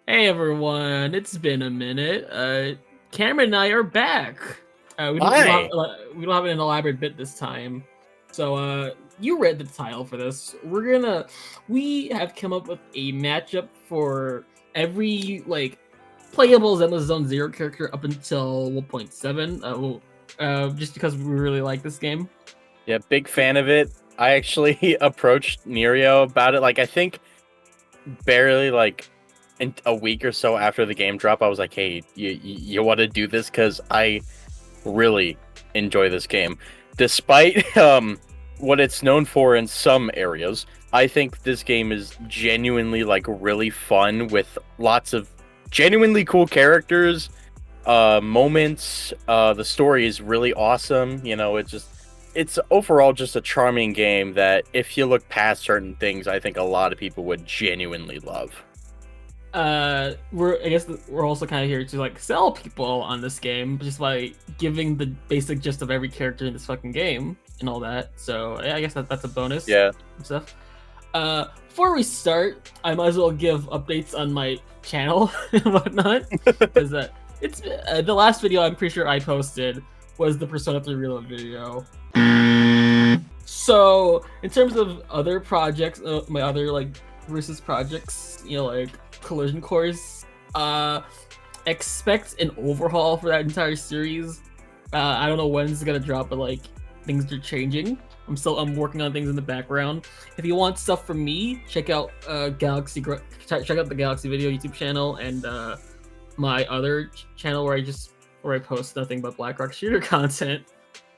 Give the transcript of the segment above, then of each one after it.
Hey everyone, it's been a minute. Cameron and I are back. Hi. We don't have an elaborate bit this time. So you read the title for this. We have come up with a matchup for every playable Zenless Zone Zero character up until 1.7. Just because we really like this game. Yeah, big fan of it. I actually approached Nuriel about it. I think barely in a week or so after the game drop, I was like, "Hey, you want to do this? Because I really enjoy this game, despite what it's known for in some areas. I think this game is genuinely really fun with lots of genuinely cool characters, moments. The story is really awesome. It's overall just a charming game that if you look past certain things, I think a lot of people would genuinely love. We're also kind of here to sell people on this game just by giving the basic gist of every character in this fucking game and all that. So yeah, I guess that's a bonus. Yeah. And stuff. Before we start, I might as well give updates on my channel and whatnot, because it's the last video I'm pretty sure I posted was the Persona 3 Reload video. So in terms of other projects, my other versus projects, Collision Course, expect an overhaul for that entire series. I don't know when it's gonna drop, but things are changing. I'm working on things in the background. If you want stuff from me, check out check out the Galaxy Video YouTube channel and my other channel where I post nothing but Blackrock shooter content.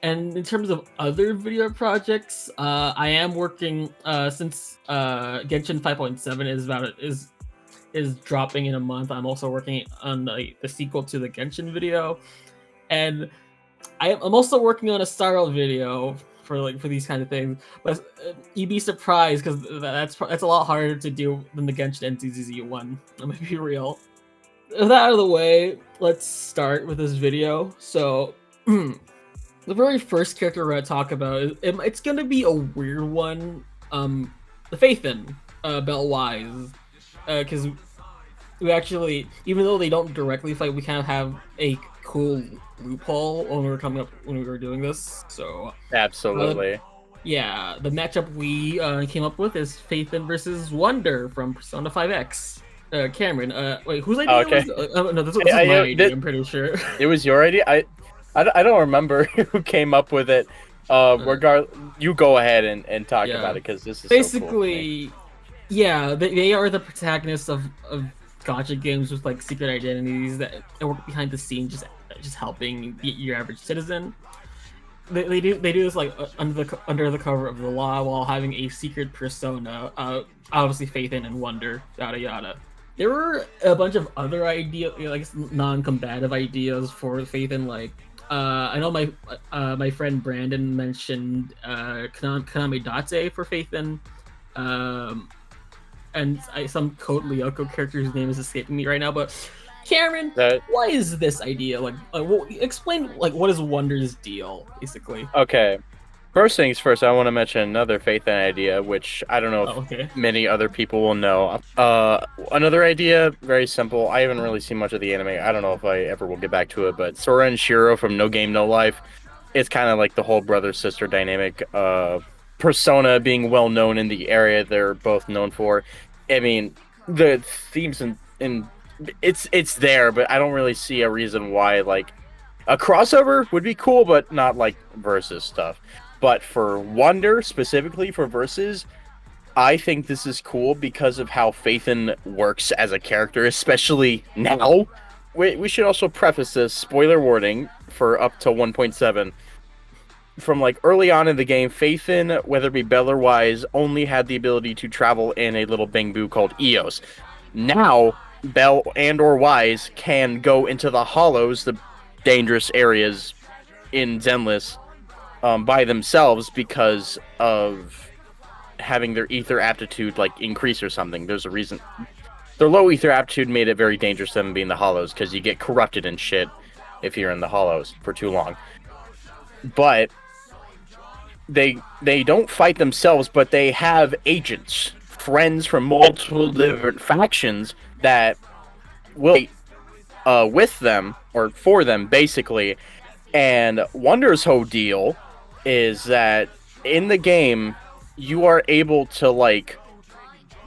And in terms of other video projects, I am working since Genshin 5.7 is dropping in a month. I'm also working on the sequel to the Genshin video, and I'm also working on a Starro video for these kind of things. But you'd be surprised because that's a lot harder to do than the Genshin NCZZ one. I'm gonna be real. With that out of the way, let's start with this video. So. The very first character we're gonna talk about it's gonna be a weird one. The Faithin, belt-wise, because we actually, even though they don't directly fight, we kind of have a cool loophole when we were doing this. So Absolutely. yeah, the matchup we came up with is Faithin versus Wonder from Persona 5X. Cameron, wait, whose idea Okay. was? No, this was my idea. I'm pretty sure it was your idea. I don't remember who came up with it. You go ahead and talk about it because this is basically so cool. Yeah, they are the protagonists of gacha games with secret identities that work behind the scenes, just helping your average citizen. They do this under the cover of the law while having a secret persona. Obviously, Faithin and Wonder, yada yada. There were a bunch of other ideas, non-combative ideas for Faithin, I know my friend Brandon mentioned Kaname Date for Faithin, and some Code Lyoko character whose name is escaping me right now. But Cameron, why is this idea explain what is Wonder's deal basically? Okay. First things first, I want to mention another Faithin idea, which I don't know if many other people will know. Another idea, very simple. I haven't really seen much of the anime. I don't know if I ever will get back to it, but Sora and Shiro from No Game No Life, it's kind of like the whole brother-sister dynamic. Persona being well known in the area they're both known for. I mean, the themes in it's there, but I don't really see a reason why a crossover would be cool, but not versus stuff. But for Wonder, specifically for Versus, I think this is cool because of how Faithin works as a character, especially now. We should also preface this, spoiler warning, for up to 1.7. From early on in the game, Faithin, whether it be Bell or Wise, only had the ability to travel in a little bamboo called Eos. Now, Bell and or Wise can go into the hollows, the dangerous areas in Zenless, by themselves because of having their ether aptitude increase or something. There's a reason. Their low ether aptitude made it very dangerous to them being in the hollows because you get corrupted and shit if you're in the hollows for too long. But they don't fight themselves, but they have agents, friends from multiple different factions that will with them or for them basically. And Wonder's whole deal is that in the game you are able to like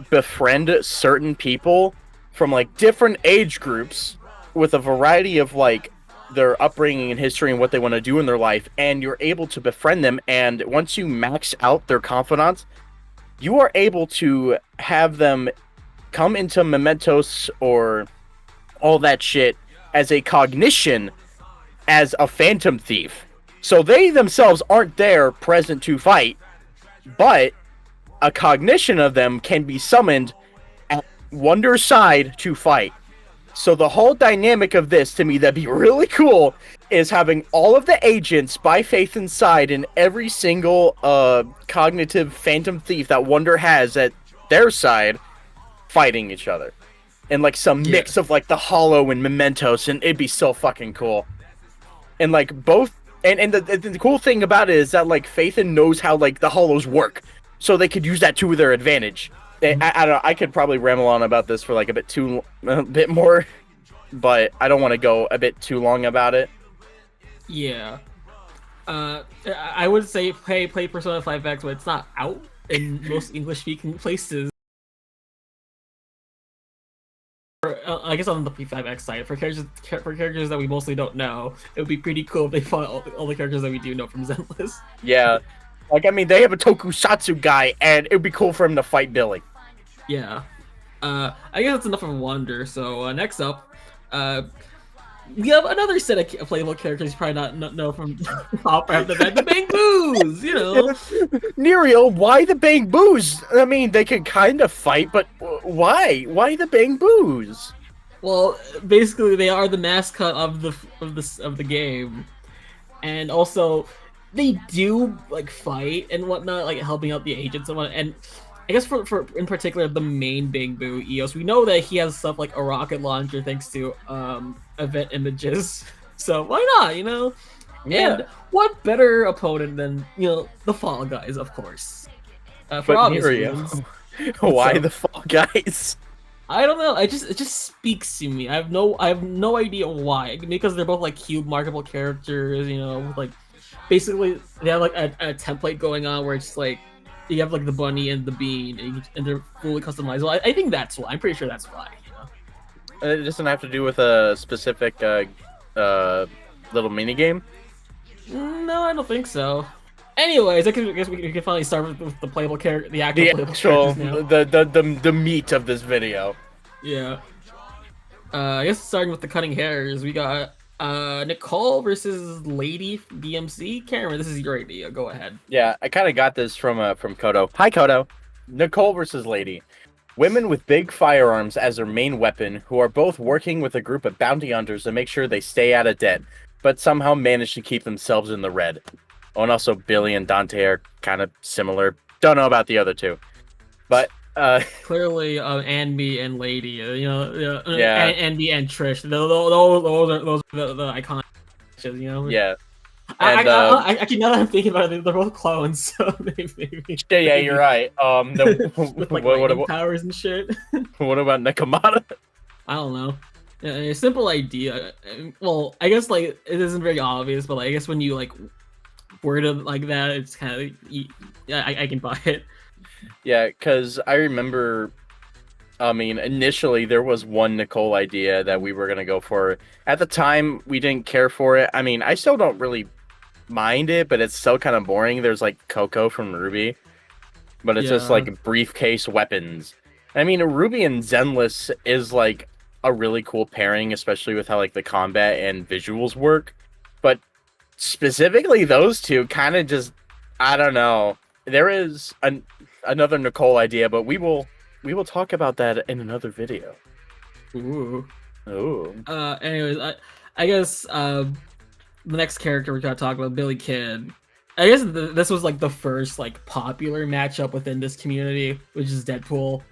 befriend certain people from like different age groups with a variety of like their upbringing and history and what they want to do in their life, and you're able to befriend them, and once you max out their confidants, you are able to have them come into mementos or all that shit as a cognition as a phantom thief. So they themselves aren't there present to fight, but a cognition of them can be summoned at Wonder's side to fight. So the whole dynamic of this, to me, that'd be really cool, is having all of the agents by Faith inside and every single cognitive phantom thief that Wonder has at their side fighting each other. And like some mix of like the Hollow and Mementos, and it'd be so fucking cool. And like both, and the cool thing about it is that like Phaethon knows how like the Hollows work, so they could use that to their advantage. I don't know, I could probably ramble on about this for like a bit more, but I don't want to go a bit too long about it. Yeah. I would say play Persona 5X, but it's not out in most English-speaking places. I guess on the P5X side, for characters that we mostly don't know, it would be pretty cool if they fought all the characters that we do know from Zenless. Yeah. Like, I mean, they have a tokusatsu guy, and it would be cool for him to fight Billy. Yeah. I guess that's enough of a wonder. So next up, we have another set of playable characters you probably not know from Hop after that, the Bang Boos, you know. Nuriel, why the Bang Boos? I mean, they can kind of fight, but why? Why the Bang Boos? Well, basically, they are the mascot of the game, and also they do like fight and whatnot, like helping out the agents and whatnot. And I guess for in particular the main Bang Boo Eos, we know that he has stuff like a rocket launcher thanks to event images. So why not, you know? Yeah. And what better opponent than, you know, the Fall Guys, of course. For obvious reasons. Why the Fall Guys? I don't know. It just speaks to me. I have no idea why. Because they're both like cube marketable characters, you know, like basically they have like a template going on where it's like you have like the bunny and the bean, and they're fully customizable. I think that's why. I'm pretty sure that's why. You know? It doesn't have to do with a specific little mini game. No, I don't think so. Anyways, I guess we can finally start with the playable character, the actual the meat of this video. Yeah. I guess starting with the cutting hairs, we got Nicole versus Lady DMC. Cameron, this is your idea. Go ahead. Yeah, I kind of got this from Koto. Hi, Koto. Nicole versus Lady. Women with big firearms as their main weapon, who are both working with a group of bounty hunters to make sure they stay out of debt, but somehow manage to keep themselves in the red. Oh, and also Billy and Dante are kind of similar. Don't know about the other two, but clearly Ambi and Lady, you know, yeah, Ambi and Trish. Those are the iconic, you know. Yeah. And, actually, now that I'm thinking about it, they're both clones, so maybe. Yeah, you're right. With like what powers and shit. What about Nicoma? I don't know. A simple idea. Well, I guess like it isn't very obvious, but like, I guess when you like word it like that, it's kind of yeah, I can buy it. Yeah, because I remember. I mean, initially there was one Nicole idea that we were gonna go for. At the time, we didn't care for it. I mean, I still don't really mind it, but it's still kind of boring. There's like Coco from Ruby, but it's just like briefcase weapons. I mean, Ruby and Zenless is like a really cool pairing, especially with how like the combat and visuals work. But specifically those two kind of just, I don't know. There is another Nicole idea, but we will talk about that in another video. Ooh. Anyways, I guess the next character we gotta talk about, Billy Kid. I guess this was like the first like popular matchup within this community, which is Deadpool.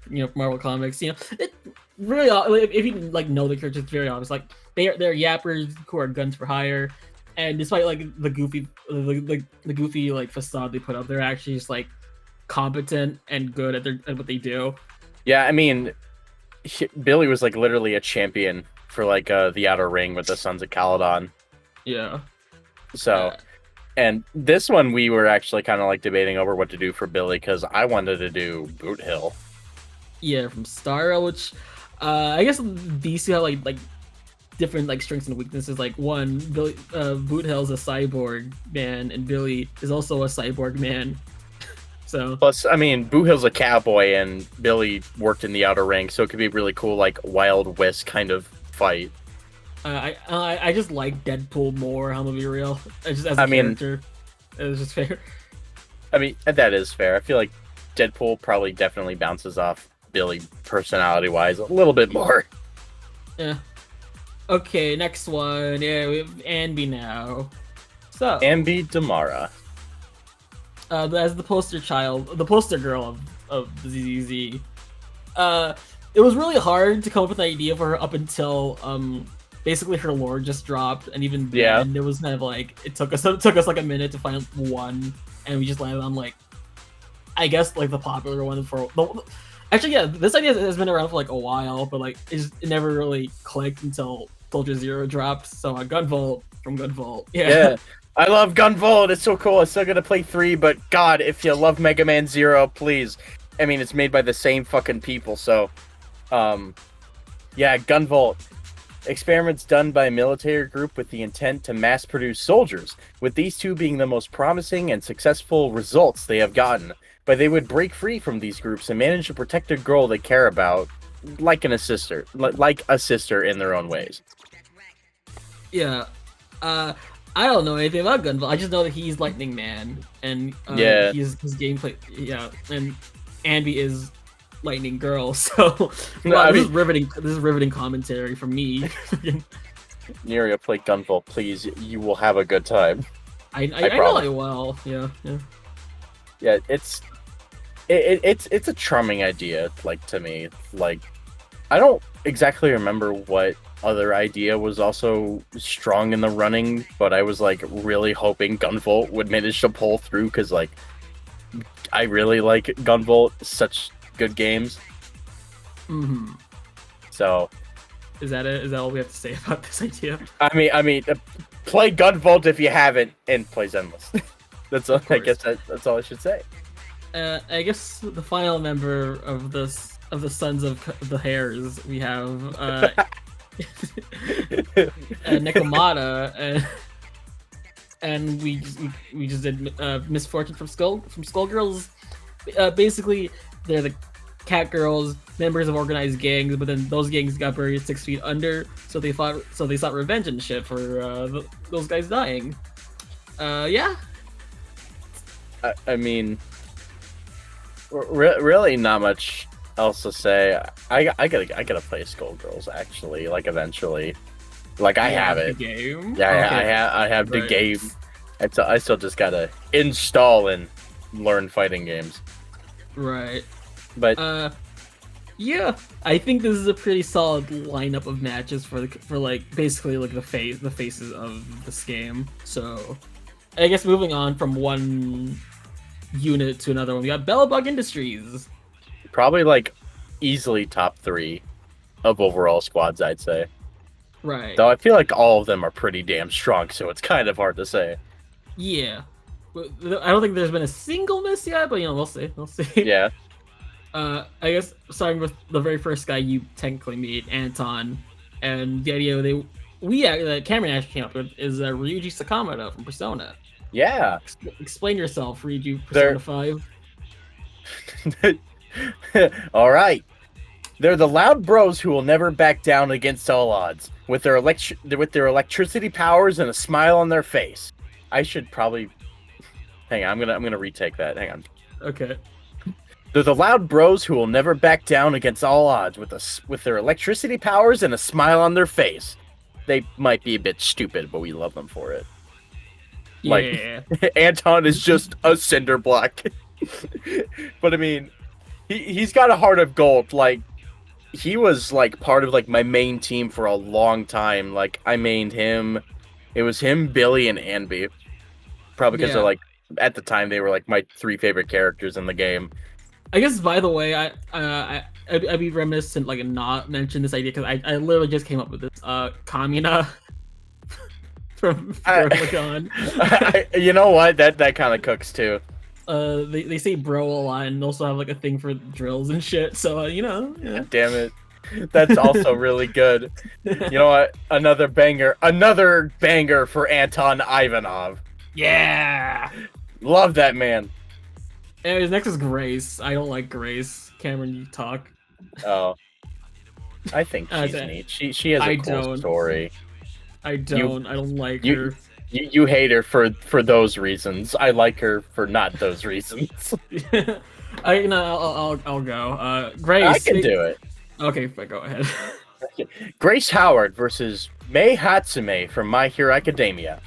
You know, from Marvel Comics. You know, it really if you like know the characters, it's very obvious. Like they're yappers who are guns for hire, and despite like the goofy like facade they put up, they're actually just like competent and good at what they do. Yeah, I mean, Billy was like literally a champion for like the Outer Ring with the Sons of Caledon. Yeah. So, and this one we were actually kind of like debating over what to do for Billy because I wanted to do Boot Hill. Yeah, from Star, which I guess these two have like different like strengths and weaknesses. Like one, Billy Boot Hill's a cyborg man, and Billy is also a cyborg man. So plus, I mean, Boot Hill's a cowboy, and Billy worked in the Outer Ring, so it could be really cool, like Wild West kind of fight. I just like Deadpool more. I'm gonna be real. Just as a character, it was just fair. I mean, that is fair. I feel like Deadpool probably definitely bounces off Billy personality wise a little bit more. Yeah. Okay, next one. Yeah, we have Ambi now. So Ambi Damara. As the poster girl of the ZZ. It was really hard to come up with an idea for her up until basically her lore just dropped, and even then it was kind of like it took us like a minute to find one, and we just landed on like I guess like the popular one for actually this idea has been around for like a while, but like it never really clicked until Soldier Zero dropped. So Gunvolt from Gunvolt. Yeah. I love Gunvolt. It's so cool. I'm still gonna play 3, but God, if you love Mega Man Zero, please. I mean, it's made by the same fucking people, so yeah, Gunvolt. Experiments done by a military group with the intent to mass produce soldiers, with these two being the most promising and successful results they have gotten. But they would break free from these groups and manage to protect a girl they care about, like a sister in their own ways. Yeah. I don't know anything about Gunvolt. I just know that he's Lightning Man, and his gameplay. Yeah, and Ambi is Lightning Girl. So this is riveting commentary from me. Nuriel, play Gunvolt, please. You will have a good time. I know I will. Yeah. Yeah, it's a charming idea. Like to me, like I don't exactly remember what other idea was also strong in the running, but I was like really hoping Gunvolt would manage to pull through because like I really like Gunvolt, such good games. Mm-hmm. So is that it? Is that all we have to say about this idea? I mean, play Gunvolt if you haven't, and play Zenless. That's all. I guess that's all I should say. I guess the final member of the Sons of the Hairs we have Nicoma, and we just did Misfortune from Skullgirls. Basically, they're the cat girls, members of organized gangs, but then those gangs got buried 6 feet under, so they sought revenge and shit for those guys dying. Yeah. I mean, really not much else to say. I gotta play Skullgirls actually, like eventually. Like I have it. Game? Yeah, okay. I have the game. I still just gotta install and learn fighting games. Right. But yeah, I think this is a pretty solid lineup of matches for like basically like the faces of this game. So I guess moving on from one unit to another one, we got Bellabug Industries. Probably like easily top 3 of overall squads, I'd say. Right. Though I feel like all of them are pretty damn strong, so it's kind of hard to say. Yeah. I don't think there's been a single miss yet, but we'll see. Yeah. I guess starting with the very first guy you technically meet, Anton, and the idea that Cameron actually came up with is Ryuji Sakamata from Persona. Yeah. Explain yourself, Ryuji. Persona 5. All right. They're the loud bros who will never back down against all odds, with their electricity powers and a smile on their face. I should probably hang on. I'm gonna retake that. Hang on. Okay. They're the loud bros who will never back down against all odds, with their electricity powers and a smile on their face. They might be a bit stupid, but we love them for it. Yeah. Like Anton is just a cinder block. But I mean, he's got a heart of gold. Like he was like part of like my main team for a long time. Like I mained him. It was him, Billy, and Ambi. Probably because they're like at the time they were like my 3 favorite characters in the game. I guess by the way, I'd be reminiscent like not mention this idea because I literally just came up with this. Kamina from Lyon. You know what? That kind of cooks too. They say bro a lot and also have like a thing for drills and shit. So you know. Yeah. Damn it. That's also really good. You know what? Another banger for Anton Ivanov. Yeah. Love that man. Anyways, next is Grace. I don't like Grace. Cameron, you talk. Oh. I think she's neat. She has a cool story. I don't like her. You hate her for those reasons. I like her for not those reasons. I'll go. Grace. I can do it. Okay, go ahead. Grace Howard versus Mei Hatsume from My Hero Academia.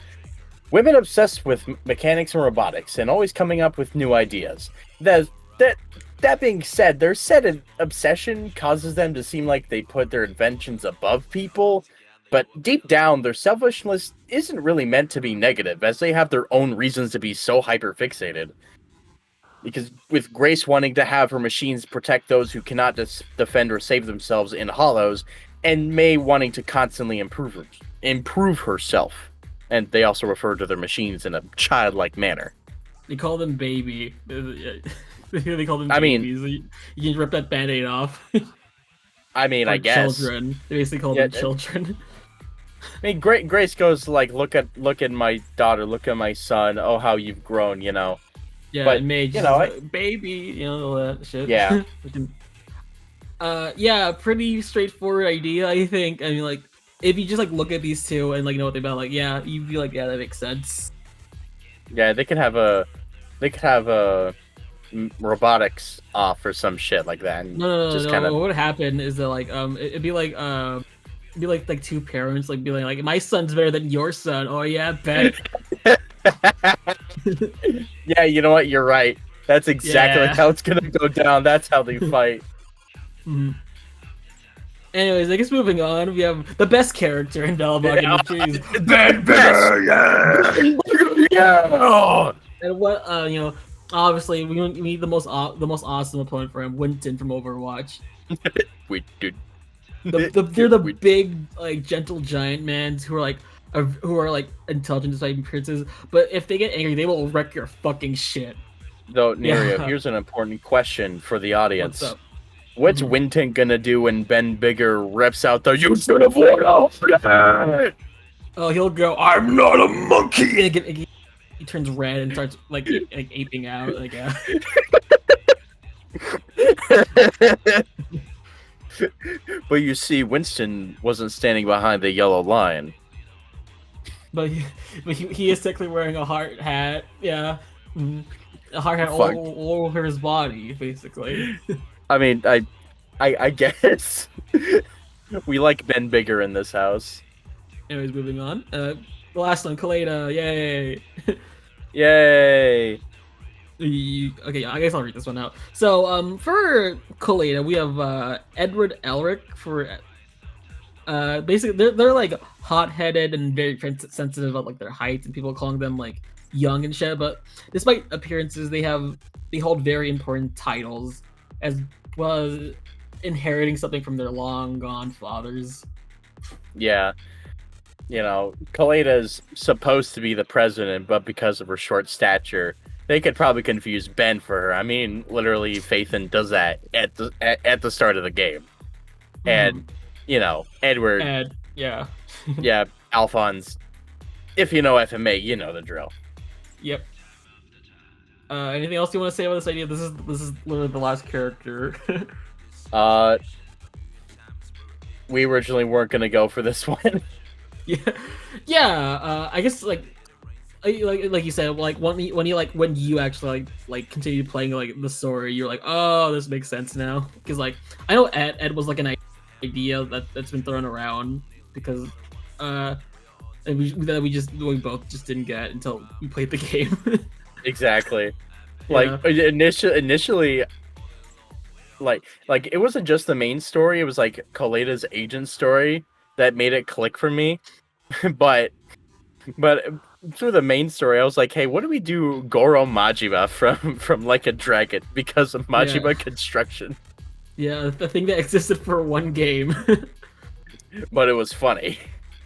Women obsessed with mechanics and robotics and always coming up with new ideas. That being said, their said obsession causes them to seem like they put their inventions above people, but deep down, their selfishness isn't really meant to be negative, as they have their own reasons to be so hyper-fixated. Because with Grace wanting to have her machines protect those who cannot defend or save themselves in hollows, and Mei wanting to constantly improve herself. And they also refer to their machines in a childlike manner. They call them baby. They call them babies. You can rip that band-aid off. I mean, I guess. Children. They basically call them children. I mean, Grace goes like, look at my daughter, look at my son. Oh, how you've grown, you know. Yeah, but made you know, baby, you know, all that shit. Yeah. Yeah, pretty straightforward idea, I think. I mean, like, if you just like look at these two and like know what they're about, like, yeah, you'd be like, yeah, that makes sense. Yeah, they could have a robotics off or some shit like that. And no. What would happen is that like it'd be like two parents like being like, my son's better than your son. Oh yeah, bet. Yeah, you know what? You're right. That's exactly how it's gonna go down. That's how they fight. Mm-hmm. Anyways, I guess moving on, we have the best character in Dalbog in the series. Yeah. And what you know, obviously we need the most awesome opponent for him, Winston from Overwatch. They're the big like gentle giant mans who are like intelligent despite appearances, but if they get angry, they will wreck your fucking shit. Though, Nuriel, here's an important question for the audience. What's up? What's Winston gonna do when Ben Bigger rips out the "You should have worn off"? Oh, he'll go, "I'm not a monkey," and he turns red and starts like aping out. Like, yeah. But you see, Winston wasn't standing behind the yellow line. But he is technically wearing a hard hat. Yeah, a hard hat all over his body, basically. I mean, I guess we like Ben Bigger in this house. Anyways, moving on. The last one, Kaleda. Yay! Yay! Okay, I guess I'll read this one out. So, for Kaleda, we have Edward Elrich for. Basically, they're like hot-headed and very sensitive about like their height, and people calling them like young and shit. But despite appearances, they hold very important titles, as well as inheriting something from their long-gone fathers. Yeah. You know, Kaleda's supposed to be the president, but because of her short stature, they could probably confuse Ben for her. I mean, literally, Phaethon does that at the start of the game. And, you know, Edward... yeah. Yeah, Alphonse. If you know FMA, you know the drill. Yep. Anything else you want to say about this idea? This is literally the last character. We originally weren't gonna go for this one. I guess like you said, like when you actually like continue playing like the story, you're like, oh, this makes sense now. Because like I know Ed was like an idea that's been thrown around because and we both just didn't get until we played the game. Exactly. Like initially like it wasn't just the main story, it was like Kaleda's agent story that made it click for me. But But through the main story, I was like, hey, what do we do Goro Majima from Like a Dragon because of Majima construction? Yeah, the thing that existed for one game. But it was funny.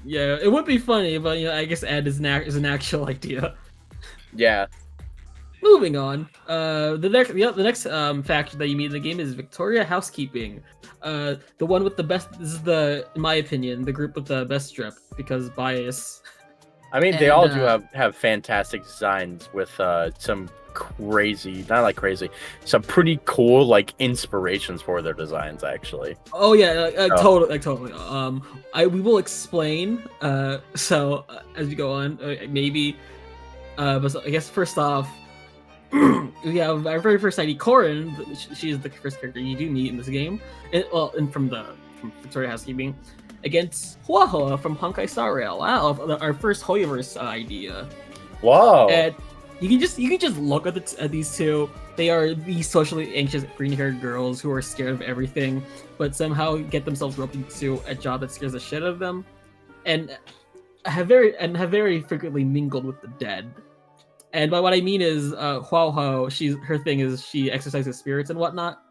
Yeah, it would be funny, but I guess Ed is an actual idea. Yeah. Moving on, the next faction that you meet in the game is Victoria Housekeeping. The one with the best. This is in my opinion, the group with the best strip because bias. I mean, they all do have fantastic designs with some some pretty cool like inspirations for their designs actually. Oh yeah, totally. We will explain. So as we go on, maybe. But I guess first off. We have our very first ID, Corin. She is the first character you do meet in this game, and from Victoria Housekeeping, against Huaho from Honkai Star Rail. Wow, our first Hoyoverse idea. Wow! And you can just look at these two. They are these socially anxious green-haired girls who are scared of everything, but somehow get themselves roped into a job that scares the shit out of them, and have very frequently mingled with the dead. And by what I mean is, Huaho, her thing is she exercises spirits and whatnot,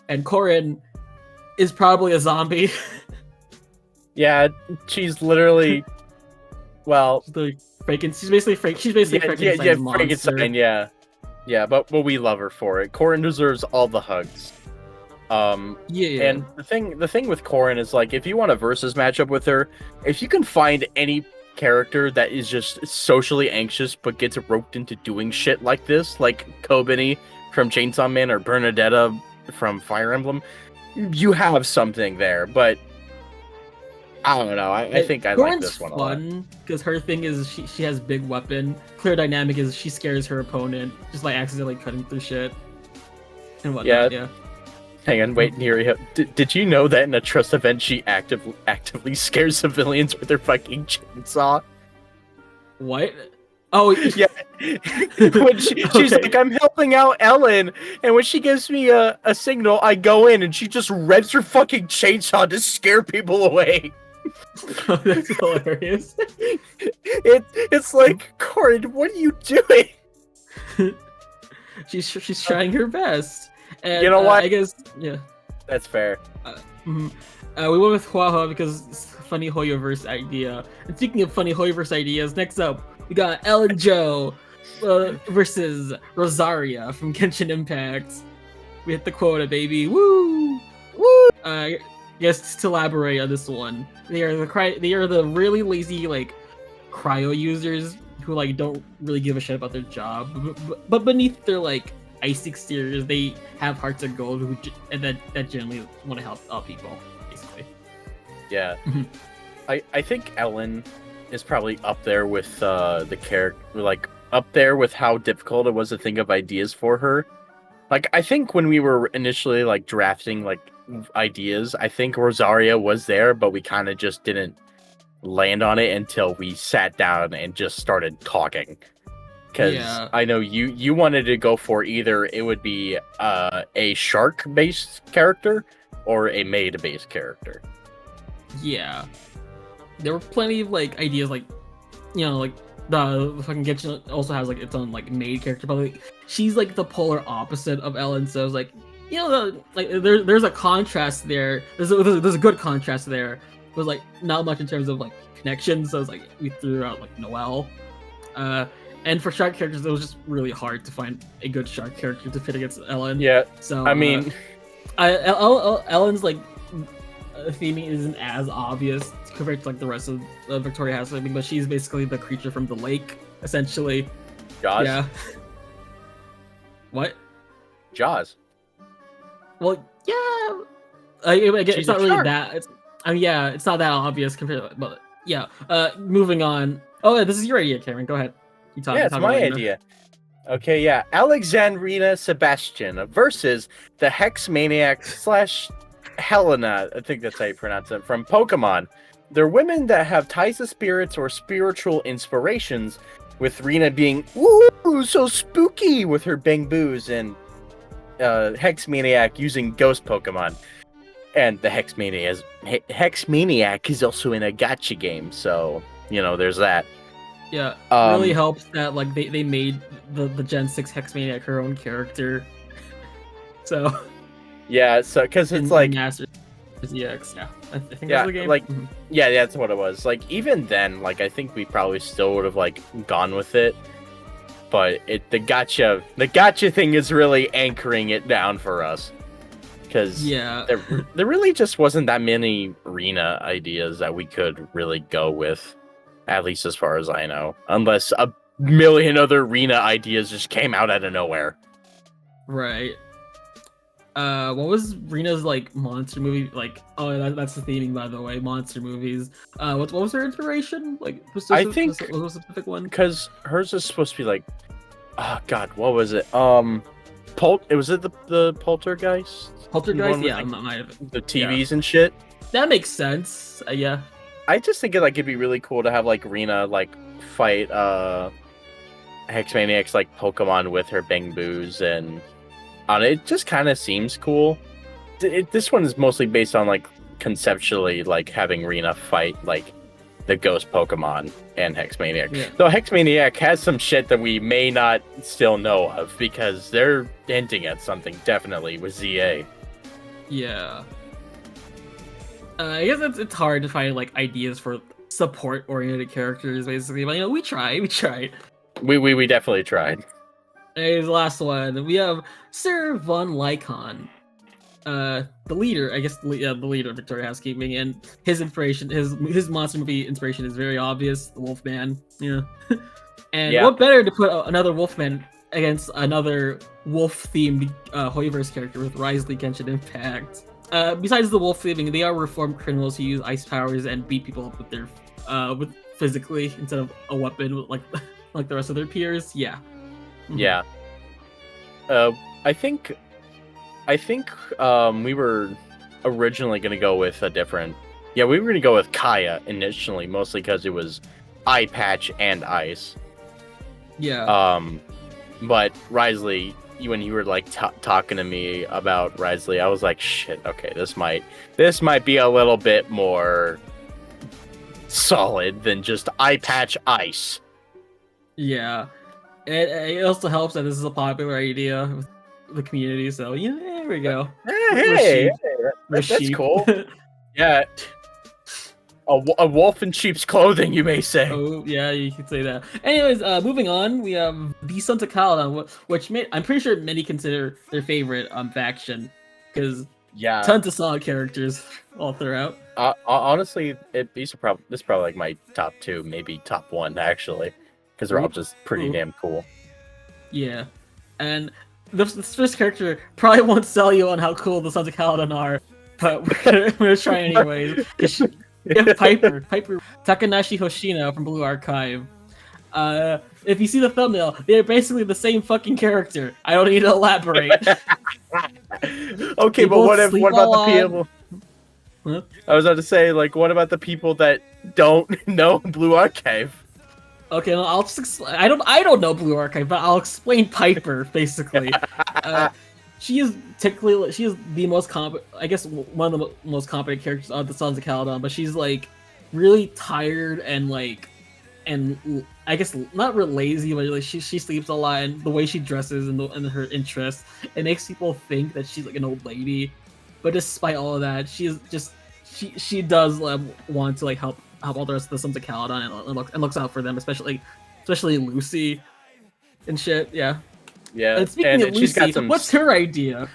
and Corin is probably a zombie. Yeah, she's literally, well, she's basically Frankenstein's monster. Frankenstein, yeah, but we love her for it. Corin deserves all the hugs. Yeah. And the thing with Corin is like, if you want a versus matchup with her, if you can find any character that is just socially anxious but gets roped into doing shit like this, like Kobeni from Chainsaw Man or Bernadetta from Fire Emblem, you have something there. But I don't know. I think I like this one a lot. Fun because her thing is she has big weapon. Clear dynamic is she scares her opponent just by accidentally cutting through shit and whatnot. Yeah. Hang on, wait, Nuriel. Did you know that in a trust event she actively scares civilians with her fucking chainsaw? What? Oh, yeah. When she's like, I'm helping out Ellen, and when she gives me a signal, I go in, and she just revs her fucking chainsaw to scare people away. Oh, that's hilarious. It's like, Corin, what are you doing? She's trying her best. And, you know what? I guess, yeah. That's fair. We went with Huaho because it's a funny Hoyoverse idea. And speaking of funny Hoyoverse ideas, next up, we got Ellen Joe versus Rosaria from Genshin Impact. We hit the quota, baby. Woo! Woo! Yes, to elaborate on this one, they are the really lazy, like, cryo users who, like, don't really give a shit about their job. But beneath their, like, ice exteriors, they have hearts of gold and that generally want to help people, basically. Yeah. I think Ellen is probably up there with the character, like up there with how difficult it was to think of ideas for her. Like, I think when we were initially like drafting like ideas, I think Rosaria was there, but we kind of just didn't land on it until we sat down and just started talking. Because I know you wanted to go for either it would be a shark-based character or a maid-based character. Yeah. There were plenty of like ideas, like, you know, like the fucking Genshin also has like its own like maid character, but like she's like the polar opposite of Ellen. So it's like, you know, there's a contrast there. There's a good contrast there. But like not much in terms of like connections. So it's like we threw out like Noelle. And for shark characters, it was just really hard to find a good shark character to fit against Ellen. Yeah. So I mean, Ellen's like theming isn't as obvious compared to like the rest of Victoria Housekeeping, but she's basically the creature from the lake, essentially. Jaws. Yeah. What? Jaws. Well, yeah. It's not really that. It's not that obvious compared to, but yeah. Moving on. Oh, this is your idea, Cameron. Go ahead. It's my idea. Okay, yeah. Alexandrina Sebastian versus the Hexmaniac / Helena, I think that's how you pronounce it, from Pokemon. They're women that have ties to spirits or spiritual inspirations, with Reena being, ooh, so spooky with her Bang Boos, and Hexmaniac using ghost Pokemon. And the Hexmaniac is also in a gacha game, so, you know, there's that. Yeah, really helps that like they made the Gen 6 Hexmaniac her own character. So yeah, so because it's like Master ZX, yeah, I think yeah, that's the game. like yeah, that's what it was. Like even then, like I think we probably still would have like gone with it, but the gotcha thing is really anchoring it down for us. Because there really just wasn't that many Reena ideas that we could really go with, at least as far as I know, unless a million other Reena ideas just came out out of nowhere. Right. What was Reena's like monster movie? Like, oh, that's the theming, by the way. Monster movies. What was her inspiration? Like, I think what was a specific one? Because hers is supposed to be like, oh god, what was it? Was it the Poltergeist? Poltergeist, yeah, like, the TVs and shit. That makes sense. Yeah. I just think it'd be really cool to have like Reena like fight Hexmaniac's like Pokemon with her Bang Boos, and it just kind of seems cool. This one is mostly based on like conceptually like having Reena fight like the ghost Pokemon and Hexmaniac. Yeah. Though Hexmaniac has some shit that we may not still know of because they're hinting at something definitely with ZA. Yeah. I guess it's hard to find like ideas for support-oriented characters, basically. But we tried. We definitely tried. Hey, the last one. We have Sir Von Lycon. The leader, I guess, the leader of Victoria Housekeeping, and his inspiration, his monster movie inspiration is very obvious. The Wolfman, yeah. And what better to put another Wolfman against another wolf-themed Hoyoverse character with Risley Genshin Impact. Besides the wolf theming, they are reformed criminals who use ice powers and beat people up with their with physically instead of a weapon, like the rest of their peers. Yeah. Yeah. I think we were originally going to go with a different... Yeah, we were going to go with Kaya initially, mostly because it was eye patch and ice. Yeah. But Risley, when you were like talking to me about Risley, I was like, shit, okay, this might be a little bit more solid than just eye patch ice. Yeah. It also helps that this is a popular idea with the community, so yeah, there we go. Hey, that's cool. Yeah. A wolf in sheep's clothing, you may say. Oh, yeah, you could say that. Anyways, moving on, we have the Sons of Caledon, which I'm pretty sure many consider their favorite faction, because tons of solid characters all throughout. Honestly, this is probably like my top 2, maybe top 1 actually, because they're all just pretty damn cool. Yeah, and this first character probably won't sell you on how cool the Sons of Caledon are, but we're gonna try anyways. Yeah, Piper Takanashi Hoshina from Blue Archive. If you see the thumbnail, they're basically the same fucking character. I don't need to elaborate. Okay, but what about the people? Huh? I was about to say, like, what about the people that don't know Blue Archive? Okay, well, I'll just explain. I don't know Blue Archive, but I'll explain Piper basically. She is the most I guess one of the most competent characters of the Sons of Caledon, but she's like really tired and I guess not real lazy, but like she sleeps a lot, and the way she dresses and her interests, it makes people think that she's like an old lady. But despite all of that, she does want to like help all the rest of the Sons of Caledon and looks out for them, especially Lucy and shit. Yeah. Yeah. And speaking of Lucy, she's got what's her idea?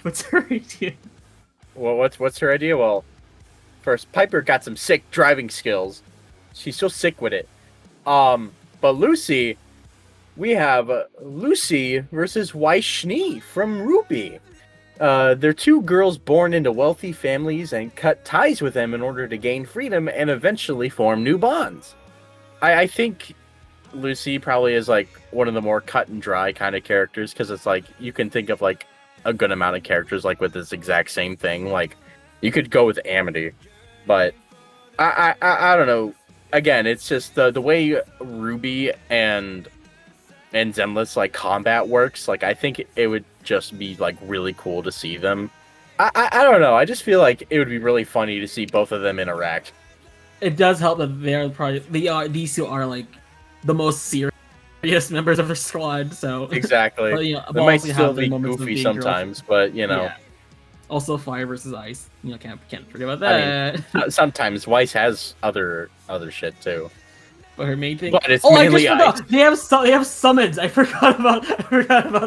Well, what's her idea? Well, first, Piper got some sick driving skills. She's so sick with it. But Lucy, we have Lucy versus Schnee from Ruby. They're 2 girls born into wealthy families and cut ties with them in order to gain freedom and eventually form new bonds. I think Lucy probably is like one of the more cut and dry kind of characters, because it's like you can think of like a good amount of characters like with this exact same thing. Like you could go with Amity, but I don't know. Again, it's just the way Ruby and Zenless like combat works. Like I think it would just be like really cool to see them. I don't know. I just feel like it would be really funny to see both of them interact. It does help that they're probably these two are like the most serious members of her squad. So exactly, but, you know, they might still be goofy sometimes, but you know. Yeah. Also, fire versus ice. You know, can't forget about that. I mean, sometimes Weiss has other shit too. But her main thing. But it's mainly ice. They have summons. I forgot about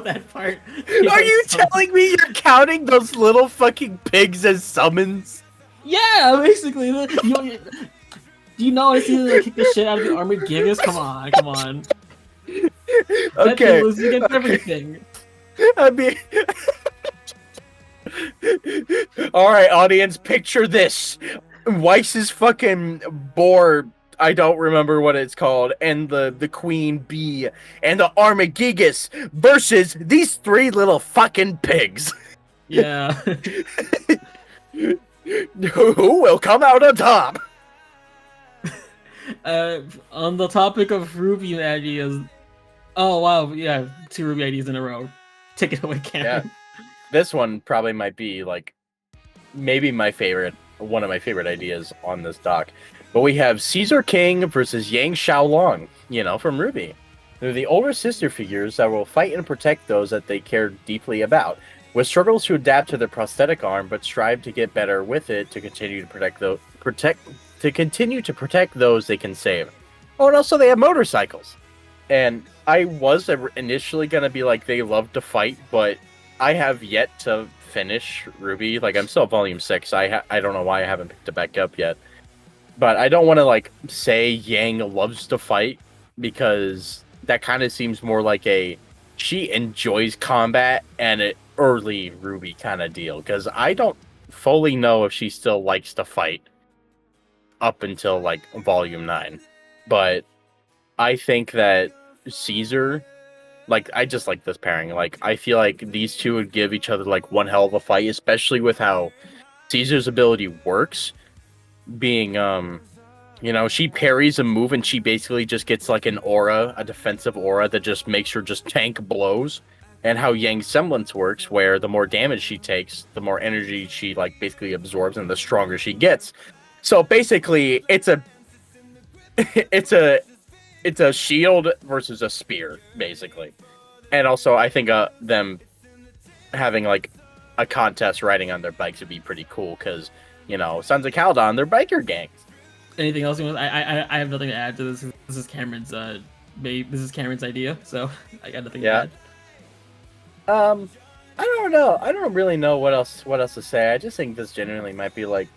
that part. Are you telling me you're counting those little fucking pigs as summons? Yeah, basically. Do you know I see them kick the shit out of the armored gigas? Come on. Okay. Losing against everything. I mean. Alright, audience, picture this. Weiss's fucking boar, I don't remember what it's called, and the queen bee, and the Armagigas versus these 3 little fucking pigs. Yeah. Who will come out on top? On the topic of Ruby ideas. Oh, wow, yeah, 2 Ruby ideas in a row. Take it away, Cameron. Yeah. This one probably might be, like, maybe one of my favorite ideas on this doc. But we have Caesar King versus Yang Shaolong, you know, from Ruby. They're the older sister figures that will fight and protect those that they care deeply about, with struggles to adapt to their prosthetic arm, but strive to get better with it to continue to protect those they can save. Oh, and also they have motorcycles. And I was initially gonna be like, they love to fight, but I have yet to finish Ruby. Like, I'm still at volume 6. I don't know why I haven't picked it back up yet. But I don't want to, like, say Yang loves to fight, because that kind of seems more like she enjoys combat and an early Ruby kind of deal. Because I don't fully know if she still likes to fight up until, like, volume 9. But I think that Caesar... Like, I just like this pairing. Like, I feel like these two would give each other, like, one hell of a fight, especially with how Caesar's ability works. Being, you know, she parries a move and she basically just gets, like, an aura, a defensive aura that just makes her just tank blows. And how Yang's semblance works, where the more damage she takes, the more energy she, like, basically absorbs and the stronger she gets. So, basically, it's a shield versus a spear, basically. And also, I think them having, like, a contest riding on their bikes would be pretty cool, because, you know, Sons of Caledon, they're biker gangs. Anything else you want? I have nothing to add to this. This is Cameron's idea, so I got nothing to add. I don't know. I don't really know what else to say. I just think this genuinely might be, like...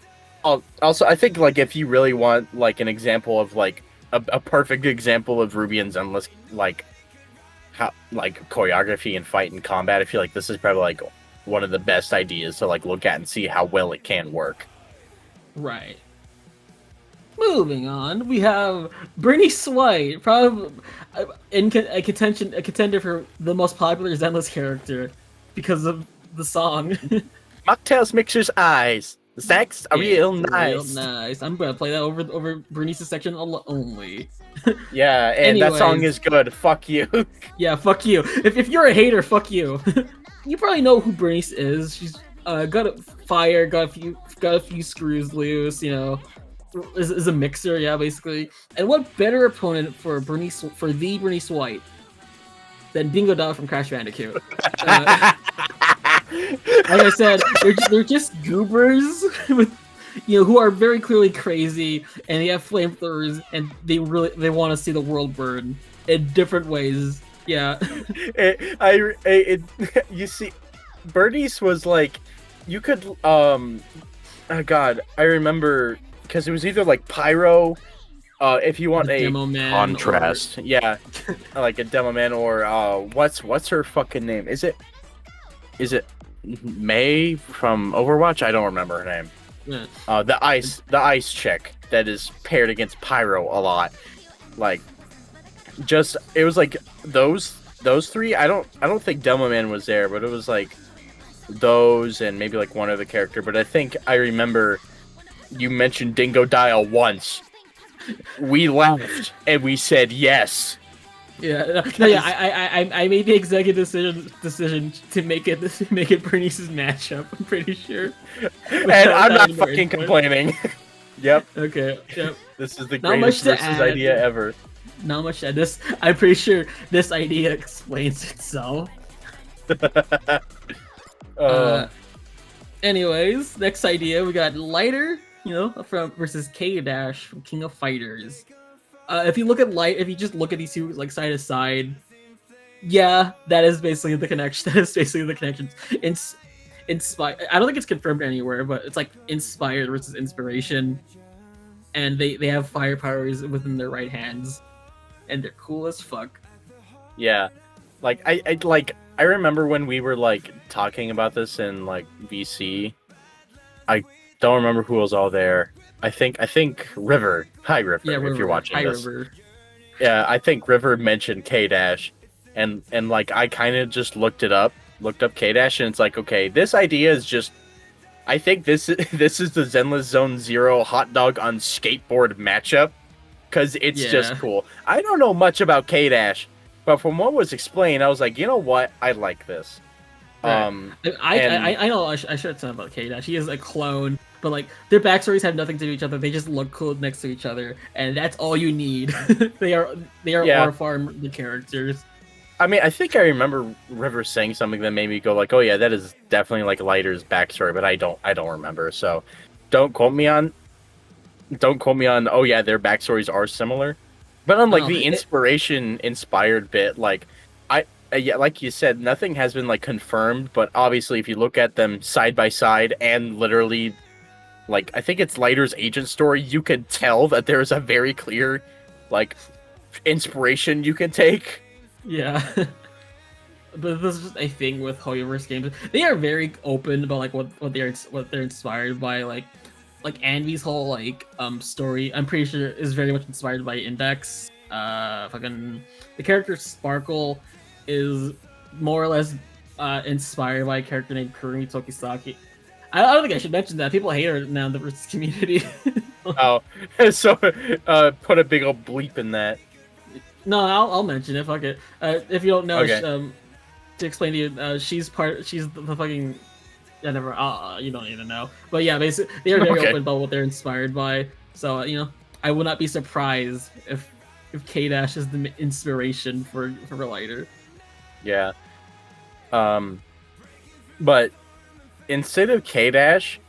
Also, I think, like, if you really want, like, an example of, like, a perfect example of Ruby and Zenless, like, how, like, choreography and fight and combat, I feel like this is probably, like, one of the best ideas to, like, look at and see how well it can work. Right. Moving on, we have Bernice White, probably a contender for the most popular Zenless character because of the song. Mocktails Mixer's eyes. The snacks are real nice. Real nice. I'm gonna play that over Bernice's section only. Yeah, and that song is good. Fuck you. Yeah, fuck you. If you're a hater, fuck you. You probably know who Bernice is. She's got a fire, got a few screws loose. You know, is a mixer. Yeah, basically. And what better opponent for the Bernice White than Dingo Dog from Crash Bandicoot? Like I said, they're just goobers with, you know, who are very clearly crazy, and they have flamethrowers, and they want to see the world burn in different ways. Yeah. You see, Bernice was like, you could oh god, I remember, because it was either like pyro, if you want a contrast, yeah, like a demo man, or what's her fucking name? Is it May from Overwatch? I don't remember her name. Yeah. The ice chick that is paired against Pyro a lot. Like, just, it was like those 3. I don't think Demo Man was there, but it was like those and maybe like one other character. But I think I remember you mentioned Dingo Dial once. We laughed and we said yes. Yeah, I made the executive decision to make it Bernice's matchup. I'm pretty sure, and I'm not fucking complaining. Yep. Okay. Yep. This is the greatest versus idea ever. not much at this. I'm pretty sure this idea explains itself. Anyways, next idea we got Lighter, from versus K-Dash from King of Fighters. If you just look at these two like side to side, yeah, that is basically the connection. That is basically the connections. Inspired. I don't think it's confirmed anywhere, but it's like inspired versus inspiration, and they have fire powers within their right hands, and they're cool as fuck. Yeah, like I remember when we were like talking about this in like VC. I don't remember who was all there. I think River. Hi River, yeah, River, if you're watching hi, this. River. Yeah, I think River mentioned K-Dash, and like I kind of just looked up K-Dash, and it's like, okay, this idea is just. I think this is the Zenless Zone Zero hot dog on skateboard matchup, because it's just cool. I don't know much about K-Dash, but from what was explained, I was like, you know what, I like this. Right. I know I should have said about K-Dash. He is a clone, but like their backstories have nothing to do with each other. They just look cool next to each other, and that's all you need. they are all farm the characters. I mean, I think I remember River saying something that made me go like, "Oh yeah, that is definitely like Lighter's backstory," but I don't remember. So, don't quote me on. Oh yeah, their backstories are similar, but unlike the inspired bit, like yeah, like you said, nothing has been like confirmed. But obviously, if you look at them side by side and literally, like I think it's Lighter's agent story, you can tell that there is a very clear, like, inspiration you can take. Yeah. But this is just a thing with Hoyoverse games. They are very open about like what they're inspired by, like Anvi's whole like story. I'm pretty sure is very much inspired by Index. The character Sparkle is more or less inspired by a character named Kurumi Tokisaki. I don't think I should mention that. People hate her now in the Versus community. Oh, so put a big old bleep in that. No, I'll mention it. Fuck it. If you don't know, okay. To explain to you, she's the fucking. Yeah, never. You don't even know. But yeah, basically, they are very open about what they're inspired by. So I would not be surprised if K-Dash is the inspiration for Lighter. Yeah. But instead of K-Dash,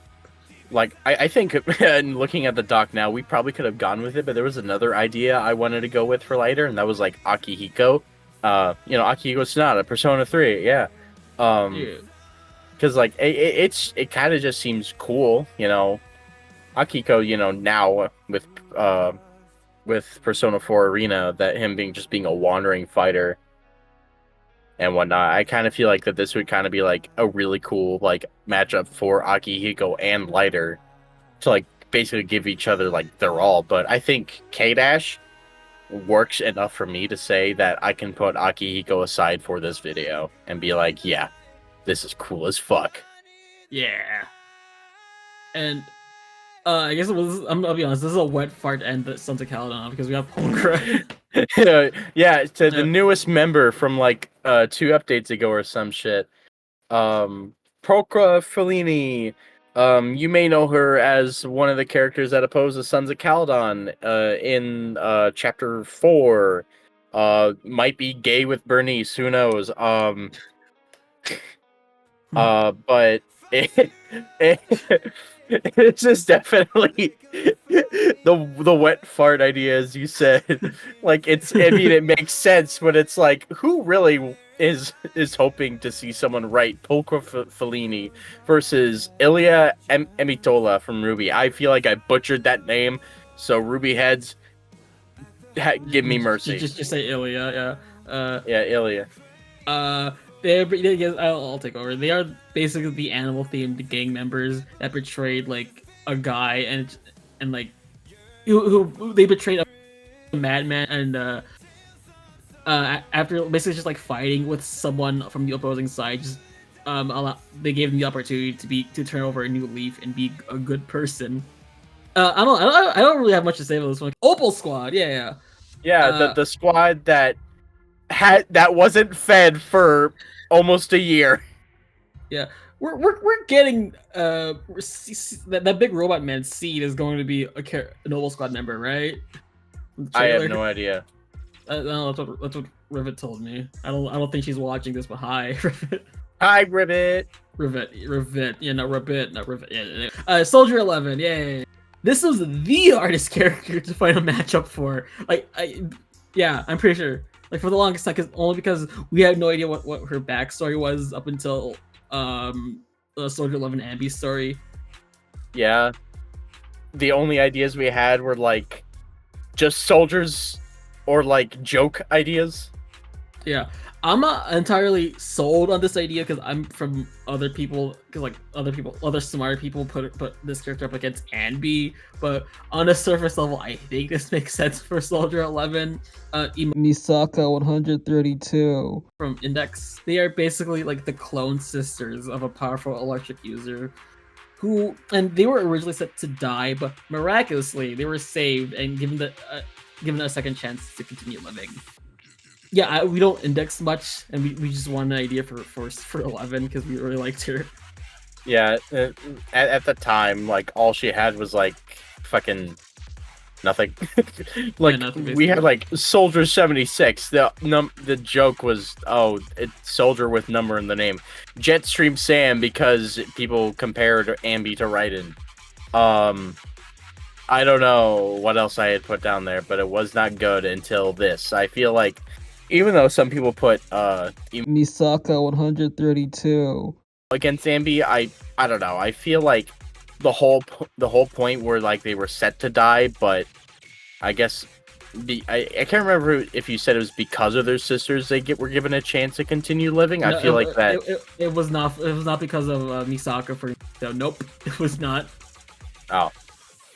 like I think, and looking at the doc now, we probably could have gone with it, but there was another idea I wanted to go with for Lighter, and that was like Akihiko. Akihiko Sonata, Persona 3, yeah. Because like it kind of just seems cool, Akihiko, now with Persona 4 Arena, that him being a wandering fighter and whatnot. I kind of feel like that this would kind of be like a really cool like matchup for Akihiko and Lighter to like basically give each other like their all. But I think K-Dash works enough for me to say that I can put Akihiko aside for this video and be like, yeah, this is cool as fuck. Yeah. And I guess I'll be honest, this is a wet fart to end the Sons of Caledon because we have Polkra. Yeah, to the newest member from like 2 updates ago or some shit. Polkra Fellini. You may know her as one of the characters that oppose the Sons of Caledon in chapter 4. Might be gay with Bernice, who knows? But this is definitely the wet fart idea, as you said. Like it makes sense, but it's like, who really is hoping to see someone write Polkra Fellini versus Ilya Emitola from Ruby? I feel like I butchered that name, so Ruby heads, give me mercy. Just say Ilya, yeah. Yeah, Ilya. I'll take over. They are basically the animal-themed gang members that betrayed like a guy and like who they betrayed a madman, and after basically just like fighting with someone from the opposing side, just they gave them the opportunity to turn over a new leaf and be a good person. I don't really have much to say about this one. Opal Squad, yeah. The squad that wasn't fed for almost a year. Yeah, we're getting that big robot man Seed is going to be an Opal Squad member, right? I have no idea. No, that's what Rivet told me. I don't think she's watching this, but hi, Rivet. Hi, Rivet. Rivet. Yeah, no, Rivet, not Rivet. Yeah. Soldier 11. Yay. This was the hardest character to find a matchup for. Yeah, I'm pretty sure. Like for the longest time, only because we had no idea what her backstory was up until Soldier 11 Ambi's story. Yeah. The only ideas we had were like just soldiers or like joke ideas. Yeah, I'm not entirely sold on this idea because I'm from other people, other smart people put this character up against Ambi, but on a surface level, I think this makes sense for Soldier 11. Misaka 132 from Index. They are basically like the clone sisters of a powerful electric user. And they were originally set to die, but miraculously they were saved and given a second chance to continue living. Yeah, we don't index much, and we just want an idea for 11 because we really liked her. Yeah, at the time, like all she had was like fucking nothing. Like nothing, we had like Soldier 76. The joke was it's Soldier with number in the name. Jetstream Sam because people compared Ambi to Raiden. I don't know what else I had put down there, but it was not good until this. I feel like even though some people put Misaka 132 against Ambi, I don't know. I feel like the whole point where like they were set to die, but I guess I can't remember if you said it was because of their sisters were given a chance to continue living. I feel like that it was not because of Misaka nope, it was not. Oh,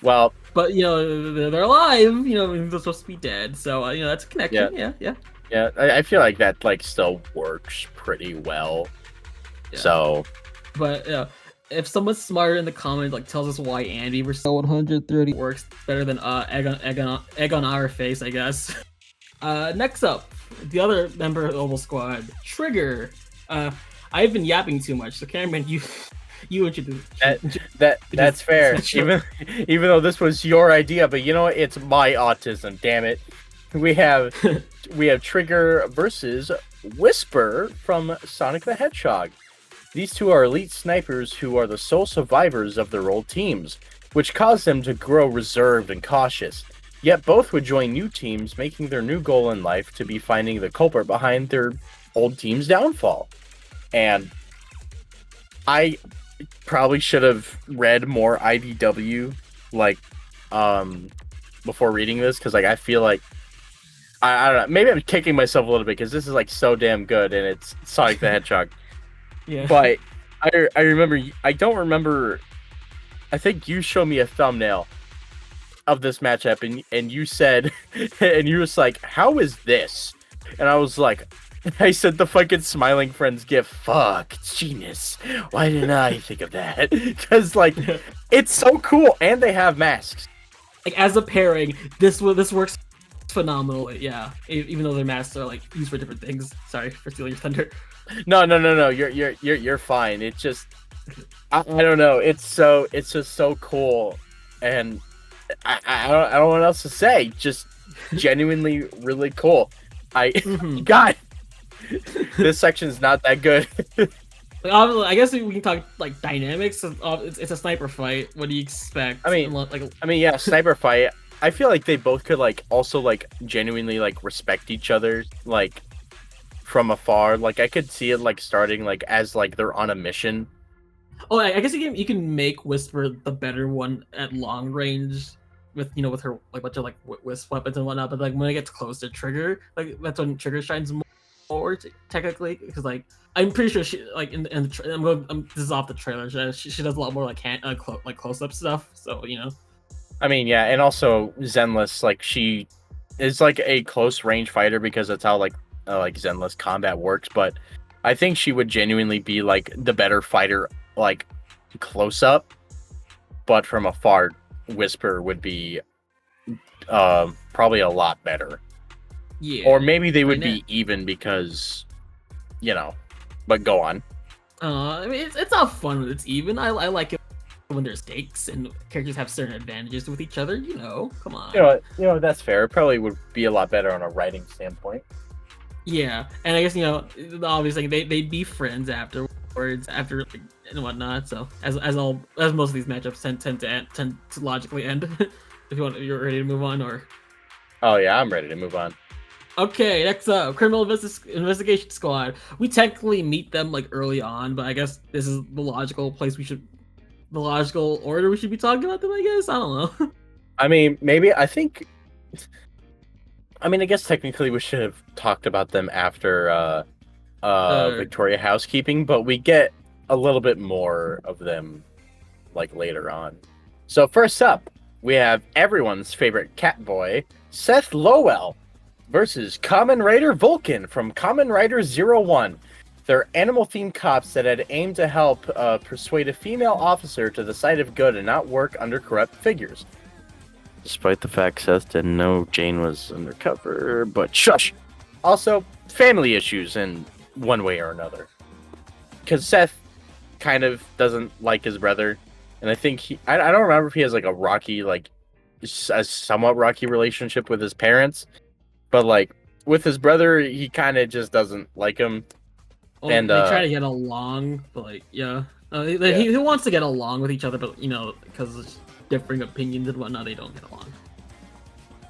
well, but they're alive. They're supposed to be dead, so that's a connection. Yeah. I feel like that like still works pretty well. Yeah. So, but if someone's smarter in the comments tells us why Andy versus 130 works better than egg on our face, I guess. Next up, the other member of the Oval Squad, Trigger. I've been yapping too much, so Cameron, you introduce. That's fair. Even though this was your idea, but it's my autism. Damn it. We have Trigger versus Whisper from Sonic the Hedgehog. These two are elite snipers who are the sole survivors of their old teams, which caused them to grow reserved and cautious. Yet both would join new teams, making their new goal in life to be finding the culprit behind their old team's downfall. And I probably should have read more IDW before reading this, because I feel like I don't know, maybe I'm kicking myself a little bit because this is so damn good and it's Sonic the Hedgehog. Yeah. But I remember, I don't remember, I think you showed me a thumbnail of this matchup and you said, and you was like, how is this? And I was like, I said the fucking smiling friends gif, fuck, genius. Why didn't I think of that? Because it's so cool and they have masks. As a pairing, this works phenomenally, yeah. Even though their masks are used for different things. Sorry for stealing your thunder. No. You're fine. It's just I don't know. It's just so cool, and I don't know what else to say. Just genuinely really cool. God, this section's not that good. I guess we can talk dynamics. It's a sniper fight. What do you expect? I mean, yeah, sniper fight. I feel like they both could also genuinely respect each other from afar. I could see it starting as they're on a mission. Oh, I guess you can make Whisper the better one at long range with with her bunch of wisp weapons and whatnot. But when it gets close to Trigger, that's when Trigger shines more technically, because I'm pretty sure she this is off the trailer. She does a lot more close up stuff. So I mean, yeah, and also Zenless, she is a close range fighter because that's how Zenless combat works. But I think she would genuinely be the better fighter close up. But from afar, Whisper would be probably a lot better. Yeah. Or maybe they would be even because, But go on. I mean, it's not fun when it's even. I like it when there's stakes and characters have certain advantages with each other, come on. You know that's fair. It probably would be a lot better on a writing standpoint. Yeah, and I guess obviously they'd be friends afterwards, and whatnot. So as most of these matchups tend to logically end. If you're ready to move on, or. Oh yeah, I'm ready to move on. Okay, next up, Criminal Investigation Squad. We technically meet them like early on, but I guess this is the logical order we should be talking about them. I guess I don't know. I mean, maybe I guess technically we should have talked about them after Victoria Housekeeping, but we get a little bit more of them like later on. So first up, we have everyone's favorite cat boy, Seth Lowell, versus Kamen Rider Vulcan from Kamen Rider 01. They're animal-themed cops that had aimed to help persuade a female officer to the side of good and not work under corrupt figures. Despite the fact Seth didn't know Jane was undercover, but shush! Also, family issues in one way or another. Because Seth kind of doesn't like his brother, and I think I don't remember if he has like a somewhat rocky relationship with his parents, but like with his brother, he kind of just doesn't like him. Well, and they try to get along, but like he wants to get along with each other, but because of differing opinions and whatnot, they don't get along.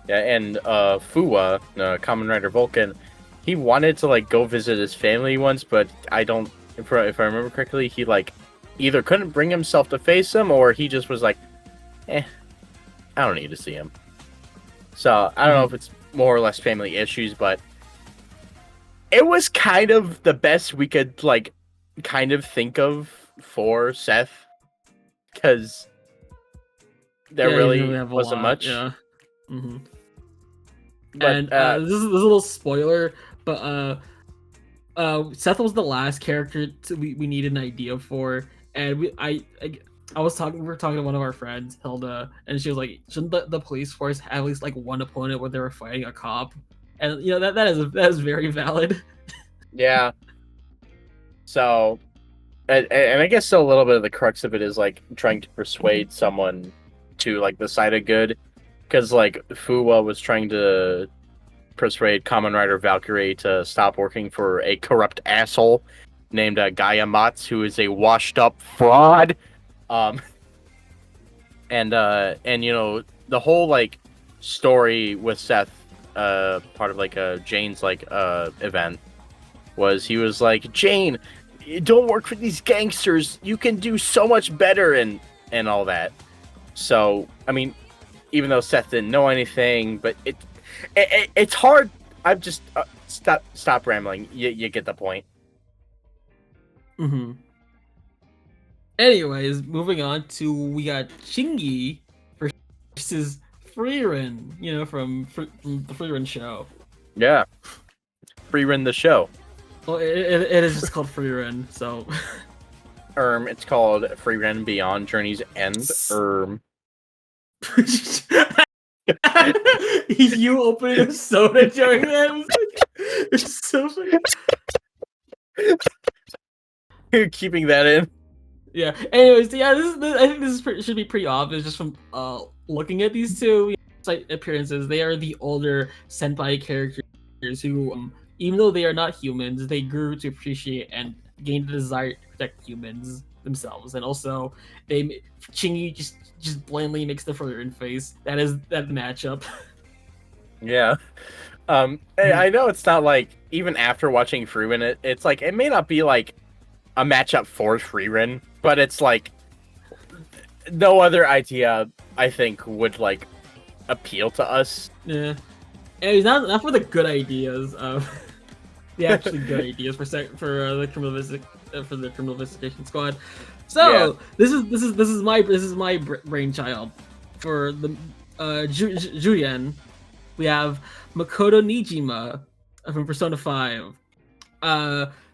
Yeah, and Fuwa, Kamen Rider Vulcan, he wanted to like go visit his family once, but if I remember correctly, he like either couldn't bring himself to face him, or he just was like, I don't need to see him. So I don't know if it's more or less family issues, but it was kind of the best we could like kind of think of for Seth, because there really wasn't much. Yeah. Mm-hmm. But, and this is a little spoiler, but Seth was the last character we needed an idea for, and we were talking to one of our friends, Hilda, and she was like, shouldn't the police force have at least like one opponent where they were fighting a cop? And that is very valid. Yeah. So, and I guess so a little bit of the crux of it is like trying to persuade someone to like the side of good, because like Fuwa was trying to persuade Kamen Rider Valkyrie to stop working for a corrupt asshole named Gaia Mats, who is a washed up fraud. And the whole like story with Seth, part of like Jane's like event, was he was like, Jane, don't work for these gangsters, you can do so much better, and all that. So I mean, even though Seth didn't know anything, but it's hard. I'm just stop rambling. You get the point. Mm-hmm. Anyways, moving on to, we got Chingi versus Frieren, from the Frieren show. Yeah, Frieren the show. Well, it is just called Frieren, so. It's called Frieren Beyond Journey's End. You opening a soda during that? It's so funny. You're keeping that in. Yeah. Anyways, yeah. I think this should be pretty obvious just from looking at these two site appearances. They are the older senpai characters who, even though they are not humans, they grew to appreciate and gain the desire to protect humans themselves. And also, Chingi just blatantly makes the Frieren face. That matchup. Yeah. I know it's not like, even after watching Frieren, it's like, it may not be like a matchup for Frieren, but it's like no other idea I think would like appeal to us. Yeah. And it's not for the good ideas of the actually good ideas for the criminal investigation squad. So yeah. this is my brainchild for the Juian. We have Makoto Nijima from Persona 5.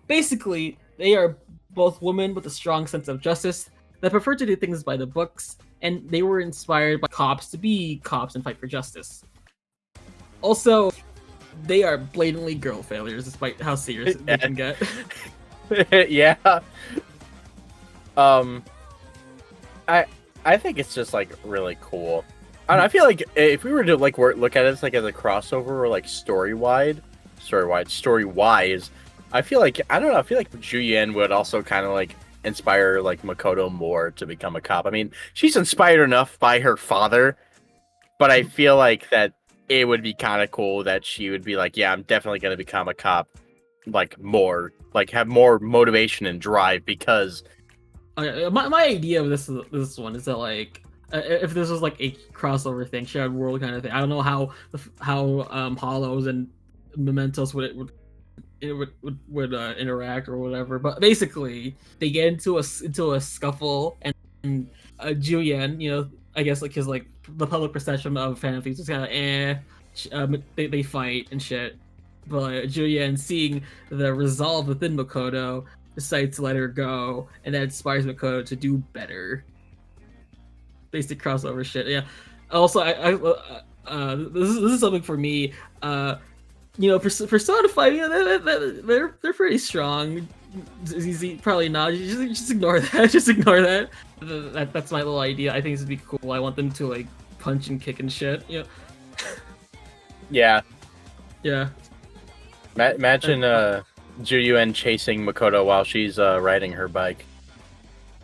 Basically, they are both women with a strong sense of justice that prefer to do things by the books, and they were inspired by cops to be cops and fight for justice. Also, they are blatantly girl failures, despite how serious they can get. Yeah. I think it's just like really cool. I don't know, I feel like if we were to like look at it like as a crossover or like story wise, I feel like I don't know. I feel like Juian would also kind of like inspire like Makoto more to become a cop. I mean, she's inspired enough by her father, but I feel like that it would be kind of cool that she would be like, yeah, I'm definitely gonna become a cop, like more, like have more motivation and drive because. My idea of this one is that like if this was like a crossover thing, shared world kind of thing. I don't know how Hollows and Mementos would interact or whatever, but basically they get into a scuffle and Julian, you know, I guess like his like the public perception of fan is kind of they fight and shit, but Julian, seeing the resolve within Makoto, decides to let her go, and that inspires Makoto to do better. Basic crossover shit, yeah. Also, this is something for me. You know, Persona 5, you know, they're pretty strong. Easy, probably not. Just ignore that. Just ignore that. That's my little idea. I think this would be cool. I want them to like punch and kick and shit. You know. Yeah. Yeah. Imagine Juian chasing Makoto while she's riding her bike.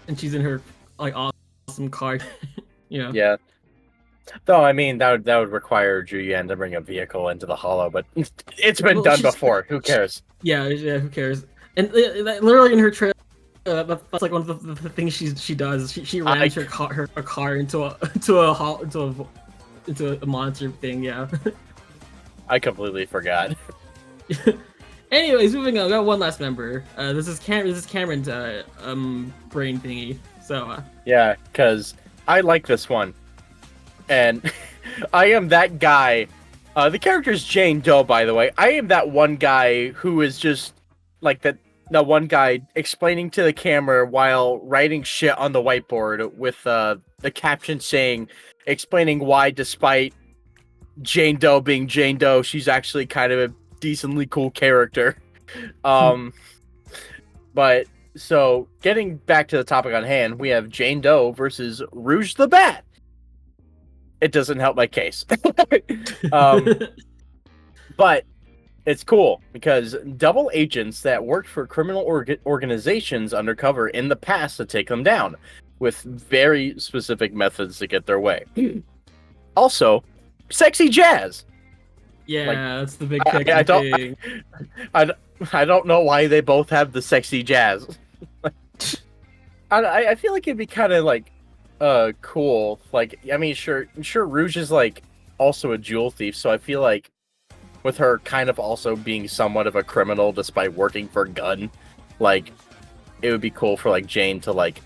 And she's in her like awesome car. Yeah. Yeah. Though I mean that would require Juian to bring a vehicle into the Hollow, but it's been done before. Who cares? Yeah, who cares? And literally in her trailer, that's like one of the things she does. She rams her car into a monster thing. Yeah. I completely forgot. Anyways, moving on. We got one last member. This is Cameron's brain thingy. So yeah, because I like this one. And I am that guy. The character's Jane Doe, by the way. I am that one guy who is just like that one guy explaining to the camera while writing shit on the whiteboard with the caption explaining why, despite Jane Doe being Jane Doe, she's actually kind of a decently cool character. But so getting back to the topic on hand, we have Jane Doe versus Rouge the Bat. It doesn't help my case. But it's cool because double agents that worked for criminal organizations undercover in the past to take them down with very specific methods to get their way. Also, sexy jazz. Yeah, like, that's the big thing. I don't know why they both have the sexy jazz. I feel like it'd be kind of like cool. Like, I mean, sure Rouge is like also a jewel thief, so I feel like with her kind of also being somewhat of a criminal despite working for Gun, like it would be cool for like Jane to like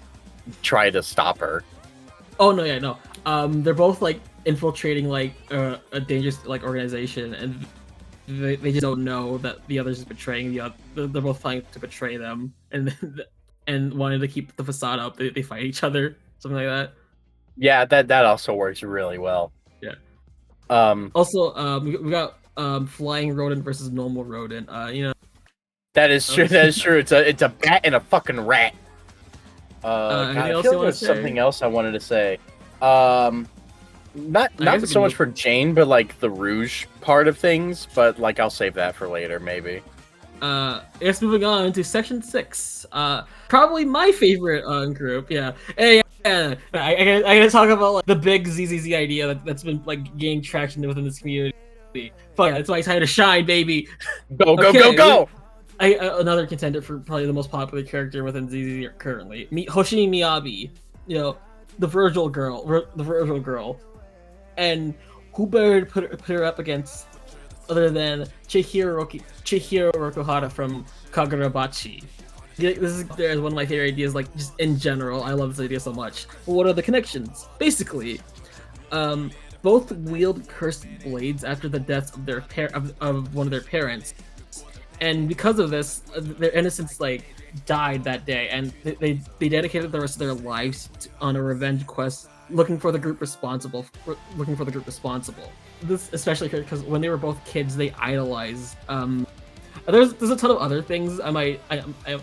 try to stop her. Oh no, yeah, no. They're both like infiltrating like a dangerous like organization, and they just don't know that the other's is betraying the other. They're both trying to betray them, and wanting to keep the facade up. They fight each other. Something like that. Yeah, that also works really well. Yeah. Also, we got flying rodent versus normal rodent. You know. That is true. That is true. It's a bat and a fucking rat. God, I feel like there's something else I wanted to say. Not so much for Jane, but like the Rouge part of things. But like I'll save that for later, maybe. It's moving on to section 6. Probably my favorite group. Yeah. Hey. Yeah, I gotta talk about like the big ZZZ idea that's been like gaining traction within this community. Fuck yeah, it's my time to shine, baby. Go go! Another contender for probably the most popular character within ZZZ currently, Hoshimi Miyabi. You know, the Virgil girl, and who better put her up against other than Chihiro Rokuhara from Kagurabachi. This is one of my favorite ideas, like just in general. I love this idea so much. But what are the connections? Basically, both wield cursed blades after the deaths of their of one of their parents, and because of this, their innocence like died that day, and they dedicated the rest of their lives on a revenge quest, looking for the group responsible. This especially because when they were both kids, they idolized. There's a ton of other things I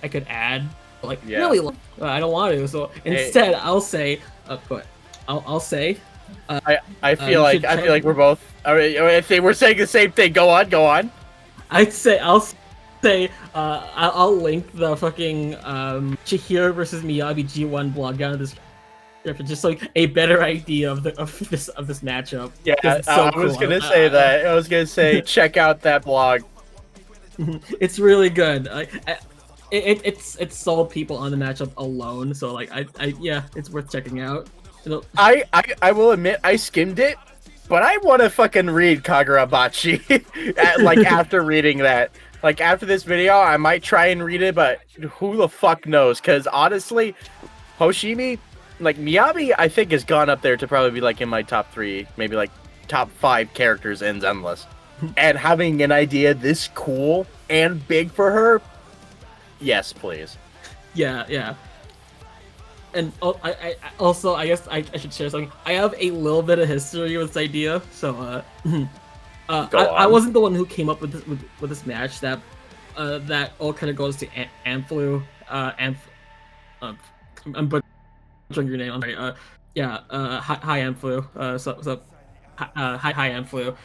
could add, like really, I don't want to. So instead, I'll say but I'll say. I feel like we're both. I mean, if they were saying the same thing, go on. I'll say I'll link the fucking Chihiro versus Miyabi G1 blog down in this description, just like a better idea of this matchup. Yeah, I was gonna say that. I was gonna say check out that blog. It's really good. It's sold people on the matchup alone, so like yeah, it's worth checking out. I will admit I skimmed it, but I want to fucking read Kagurabachi. Like after reading that, like after this video, I might try and read it, but who the fuck knows? Because honestly, Hoshimi, like Miyabi, I think has gone up there to probably be like in my top 3, maybe like top 5 characters in Zenless. And having an idea this cool and big for her, yes, please. Yeah. And I guess I should share something. I have a little bit of history with this idea, so I wasn't the one who came up with this match. That all kind of goes to Amflu. I'm butchering your name. I'm sorry. Hi Amflu. So hi Amflu.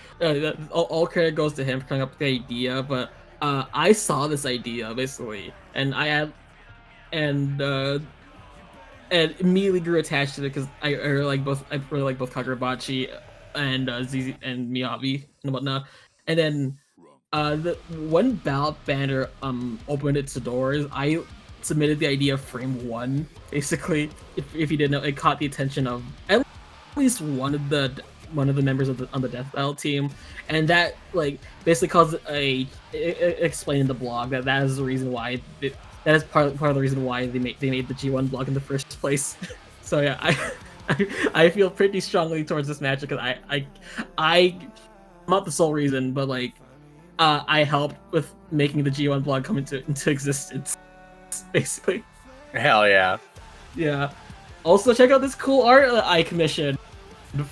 All credit goes to him for coming up with the idea, but I saw this idea basically, and and immediately grew attached to it because I really like both Kagurabachi and ZZ and Miyabi and whatnot. And then when Ballot Banner opened its doors, I submitted the idea of Frame 1. Basically, if you didn't know, it caught the attention of at least one of the members on the Death Battle team, and that like basically caused explained in the blog that is the reason why. That is part of the reason why they made the G1 blog in the first place. So yeah, I feel pretty strongly towards this match because I'm not the sole reason, but like I helped with making the G1 blog come into existence, basically. Hell yeah. Yeah. Also check out this cool art I commissioned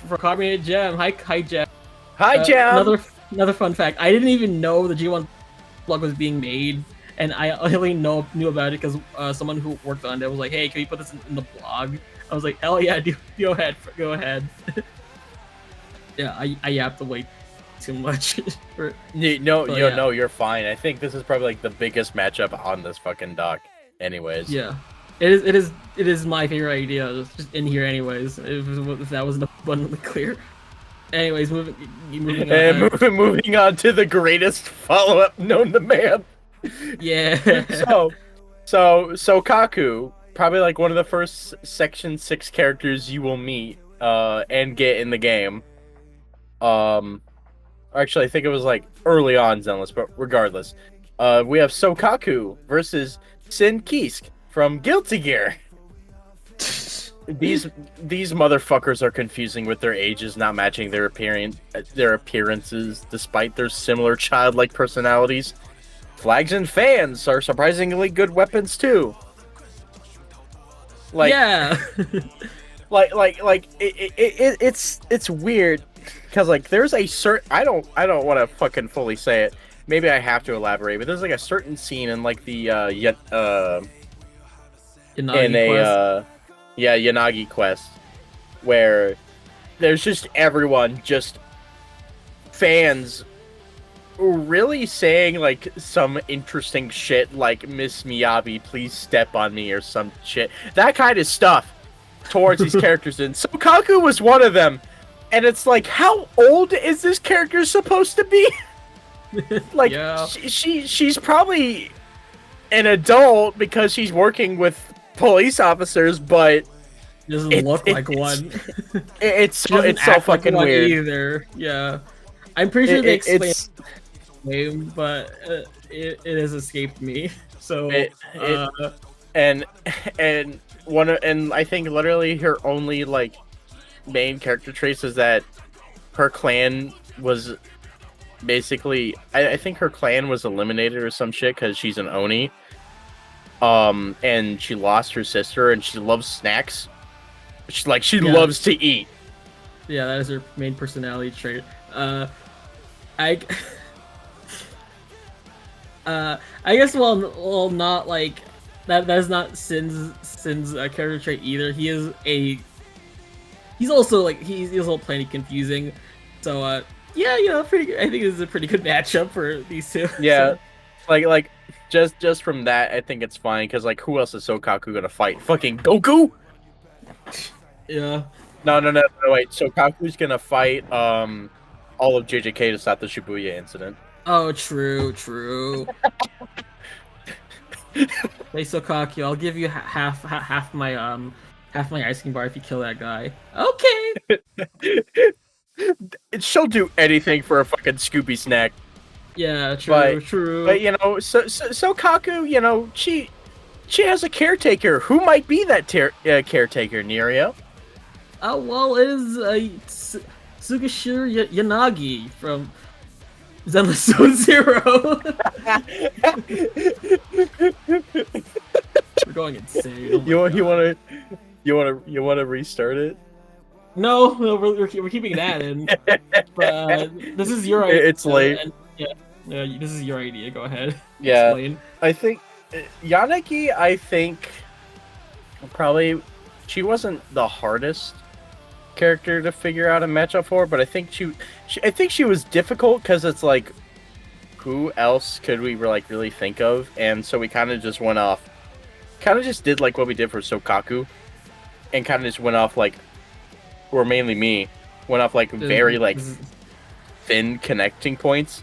for Carbonated Gem. Hi Gem. Hi Gem. Another fun fact. I didn't even know the G1 blog was being made. And I only knew about it because someone who worked on it was like, "Hey, can you put this in the blog?" I was like, "Hell yeah, go ahead." Yeah, I yapped away too much. No, you're fine. I think this is probably like the biggest matchup on this fucking doc. Anyways. Yeah, it is my favorite idea. It's just in here, anyways. If that wasn't abundantly clear. Anyways, moving on to the greatest follow-up known to man. Yeah. Soaku, probably like one of the first Section 6 characters you will meet and get in the game. Actually, I think it was like early on Zenless, but regardless. We have Soaku versus Sin Kisk from Guilty Gear. These motherfuckers are confusing with their ages not matching their appearances, despite their similar childlike personalities. Flags and fans are surprisingly good weapons too. Like, yeah, it's weird because like there's a certain I don't want to fucking fully say it. Maybe I have to elaborate, but there's like a certain scene in like the Yanagi quest where there's just everyone just fans really saying like some interesting shit like Miss Miyabi, please step on me or some shit. That kind of stuff towards these characters, and Soaku was one of them. And it's like, how old is this character supposed to be? Like, yeah. she's probably an adult because she's working with police officers, but doesn't look like one. It's so fucking like weird. Either, yeah. I'm pretty sure they explained name, but it has escaped me. So and I think literally her only like main character trace is that her clan was basically I think her clan was eliminated or some shit because she's an Oni. And she lost her sister, and she loves snacks. She loves to eat. Yeah, that is her main personality trait. I guess well not like that is not Sin's character trait either. He is a he's also like he's a little plenty confusing. So yeah, pretty. I think this is a pretty good matchup for these two. Yeah, so. like just from that, I think it's fine because like who else is Soaku gonna fight? Fucking Goku? Yeah. No, wait. Soaku's gonna fight all of JJK to stop the Shibuya incident. Oh, true. Hey Soaku, I'll give you half my ice cream bar if you kill that guy. Okay. She'll do anything for a fucking Scooby snack. Yeah, true. But Soaku, she has a caretaker. Who might be that caretaker, Nuriel? Well, it is Tsugashiro Yanagi from Zenless Zero. We're going insane. Oh you wanna restart it? No, we're keeping that in. But this is your idea. It's late. Yeah, this is your idea. Go ahead. Yeah, Explain. I think Yanagi. Probably she wasn't the hardest character to figure out a matchup for, but I think she was difficult because it's like, who else could we really think of? And so we kind of just did like what we did for Soaku, and kind of just went off like, or mainly me, went off like very like thin connecting points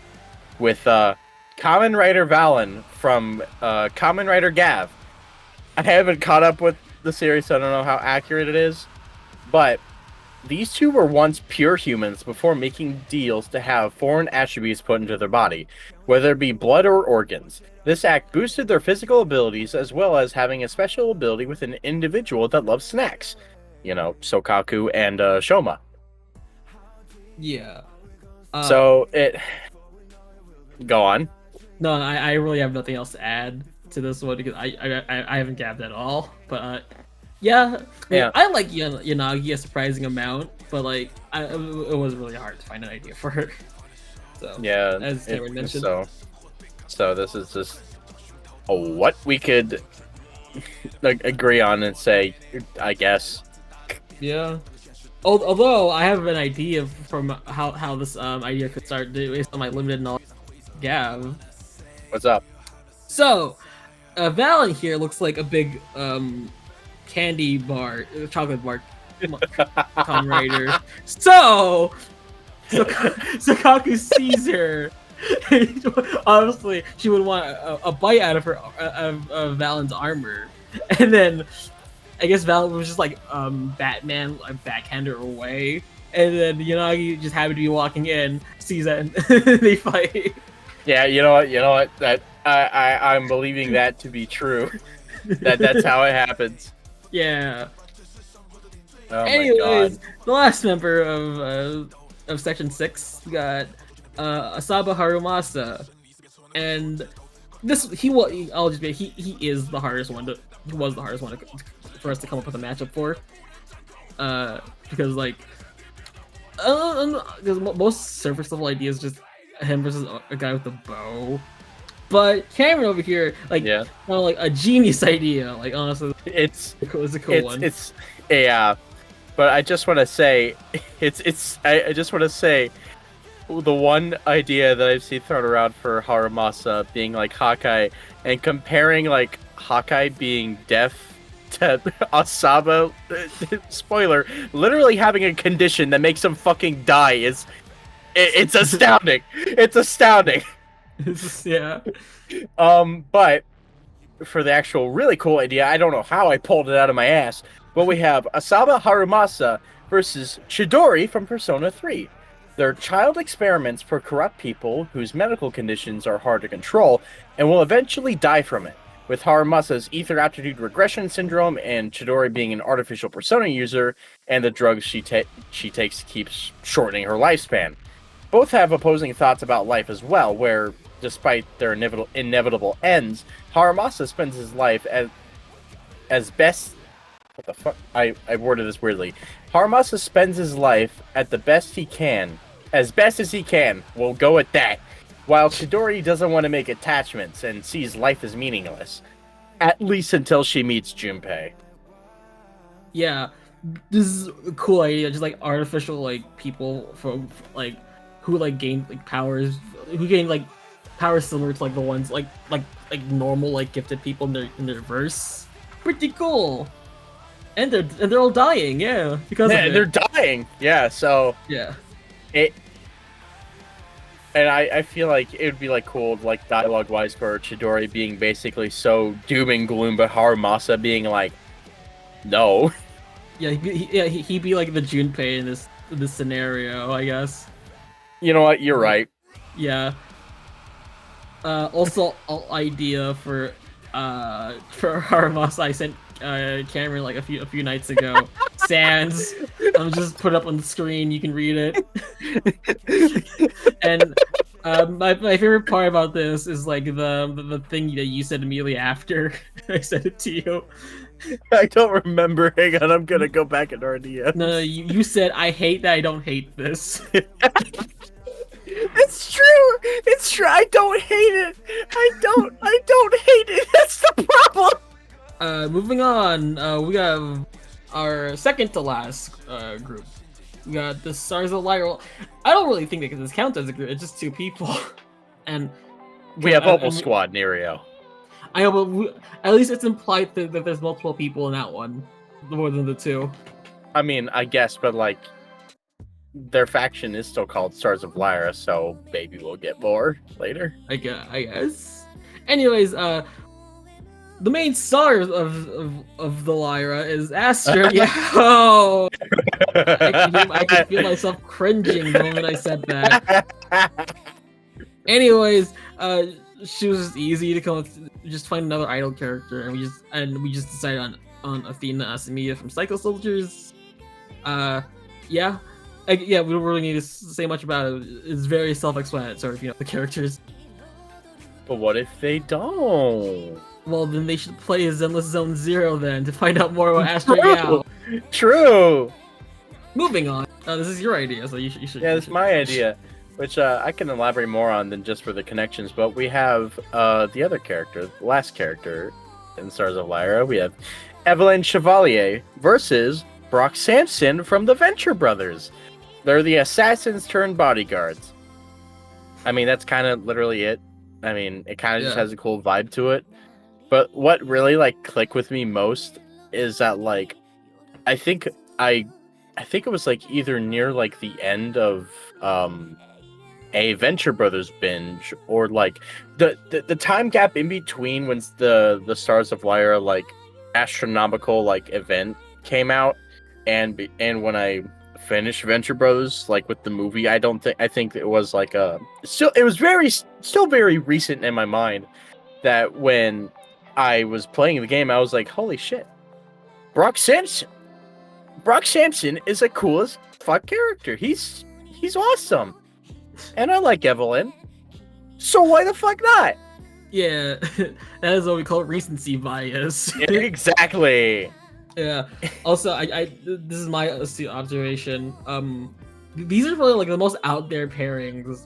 with Kamen Rider Valen from Kamen Rider Gav. I haven't caught up with the series, so I don't know how accurate it is, but these two were once pure humans before making deals to have foreign attributes put into their body, whether it be blood or organs. This act boosted their physical abilities as well as having a special ability with an individual that loves snacks. Soaku and Shoma. Yeah. So it... Go on. No, I really have nothing else to add to this one because I haven't gabbed at all. But yeah. I like Yanagi a surprising amount, but like it was really hard to find an idea for her. So yeah, as Cameron mentioned. So this is just what we could agree on and say, I guess. Yeah. Although I have an idea from how this idea could start based on my limited knowledge. Gav. What's up? So, Valen here looks like a big candy bar, chocolate bar, Kamen Rider. So Soaku sees her. Obviously, she would want a bite out of Valen's armor, and then I guess Valen was just like Batman, like backhand her away, and then Yanagi just happened to be walking in, sees that, and they fight. Yeah, you know what? That I'm believing that to be true. That's how it happens. Yeah. Oh Anyways, my God. The last member of Section 6, we got Asaba Harumasa, and he is the hardest one for us to come up with a matchup for, because like because most surface level ideas just him versus a guy with a bow, but Cameron over here like a genius idea. Like honestly, it's a cool one. But I just want to say, I just want to say, the one idea that I've seen thrown around for Harumasa being like Hawkeye, and comparing like Hawkeye being deaf to Asaba, spoiler, literally having a condition that makes him fucking die it's astounding. It's astounding. Yeah. But for the actual really cool idea, I don't know how I pulled it out of my ass, but we have Asaba Harumasa versus Chidori from Persona 3. They're child experiments for corrupt people whose medical conditions are hard to control and will eventually die from it, with Harumasa's ether aptitude regression syndrome and Chidori being an artificial persona user, and the drugs she takes keeps shortening her lifespan. Both have opposing thoughts about life as well, where, despite their inevitable ends, Harumasa spends his life as best... What the fuck? I worded this weirdly. Harumasa spends his life at the best he can. As best as he can. We'll go at that. While Chidori doesn't want to make attachments and sees life as meaningless. At least until she meets Junpei. Yeah. this is a cool idea, just like artificial like people from like who like gain like powers, who gain like powers similar to like the ones like normal like gifted people in their verse. Pretty cool. And they're all dying, yeah, because of it. They're dying, yeah. So yeah, and I feel like it would be like cool, like dialogue wise, for Chidori being basically so doom and gloom, but Harumasa being like, no. Yeah, he'd be like the Junpei in this scenario, I guess. You know what? You're right. Yeah. Also, idea for Harumasa, I sent Cameron like a few nights ago. Sans. I'm just put up on the screen. You can read it. And my favorite part about this is like the thing that you said immediately after I sent it to you. I don't remember. Hang on, I'm gonna go back in our DMs. No, you said, I hate that I don't hate this. It's true. It's true. I don't hate it. I don't hate it. That's the problem. Moving on, we have our second to last group. We got the Stars of Lyra. I don't really think that this counts as a group. It's just two people, and we have Opal Squad, Nuriel. I know, but at least it's implied that there's multiple people in that one, more than the two. I mean, I guess, but like, their faction is still called Stars of Lyra, so maybe we'll get more later. I guess. Anyways, the main star of the Lyra is Astra. Yeah. Oh, I could feel myself cringing the moment I said that. Anyways, she was just easy to come with, just find another idol character, and we just decided on Athena Asamiya from Psycho Soldiers. Yeah. Yeah, we don't really need to say much about it. It's very self-explanatory, the characters. But what if they don't? Well, then they should play Zenless Zone Zero then to find out more about Astra Yao. True. Moving on. This is your idea, so you should. Yeah, it's my idea, which I can elaborate more on than just for the connections. But we have the other character, the last character in Stars of Lyra. We have Evelyn Chevalier versus Brock Sampson from the Venture Brothers. They're the assassins turned bodyguards. I mean, that's kind of literally it. I mean, it kind of just has a cool vibe to it. But what really like clicked with me most is that like, I think it was like either near like the end of a Venture Brothers binge, or like the time gap in between when the Stars of Lyra like astronomical like event came out, and when I finished Venture Brothers like with the movie, I think it was like it was still very recent in my mind that when I was playing the game, I was like, holy shit, Brock Sampson is a cool as fuck character. He's awesome. And I like Evelyn. So why the fuck not? Yeah, that is what we call recency bias. Exactly. Yeah. Also, this is my observation. These are probably like the most out there pairings.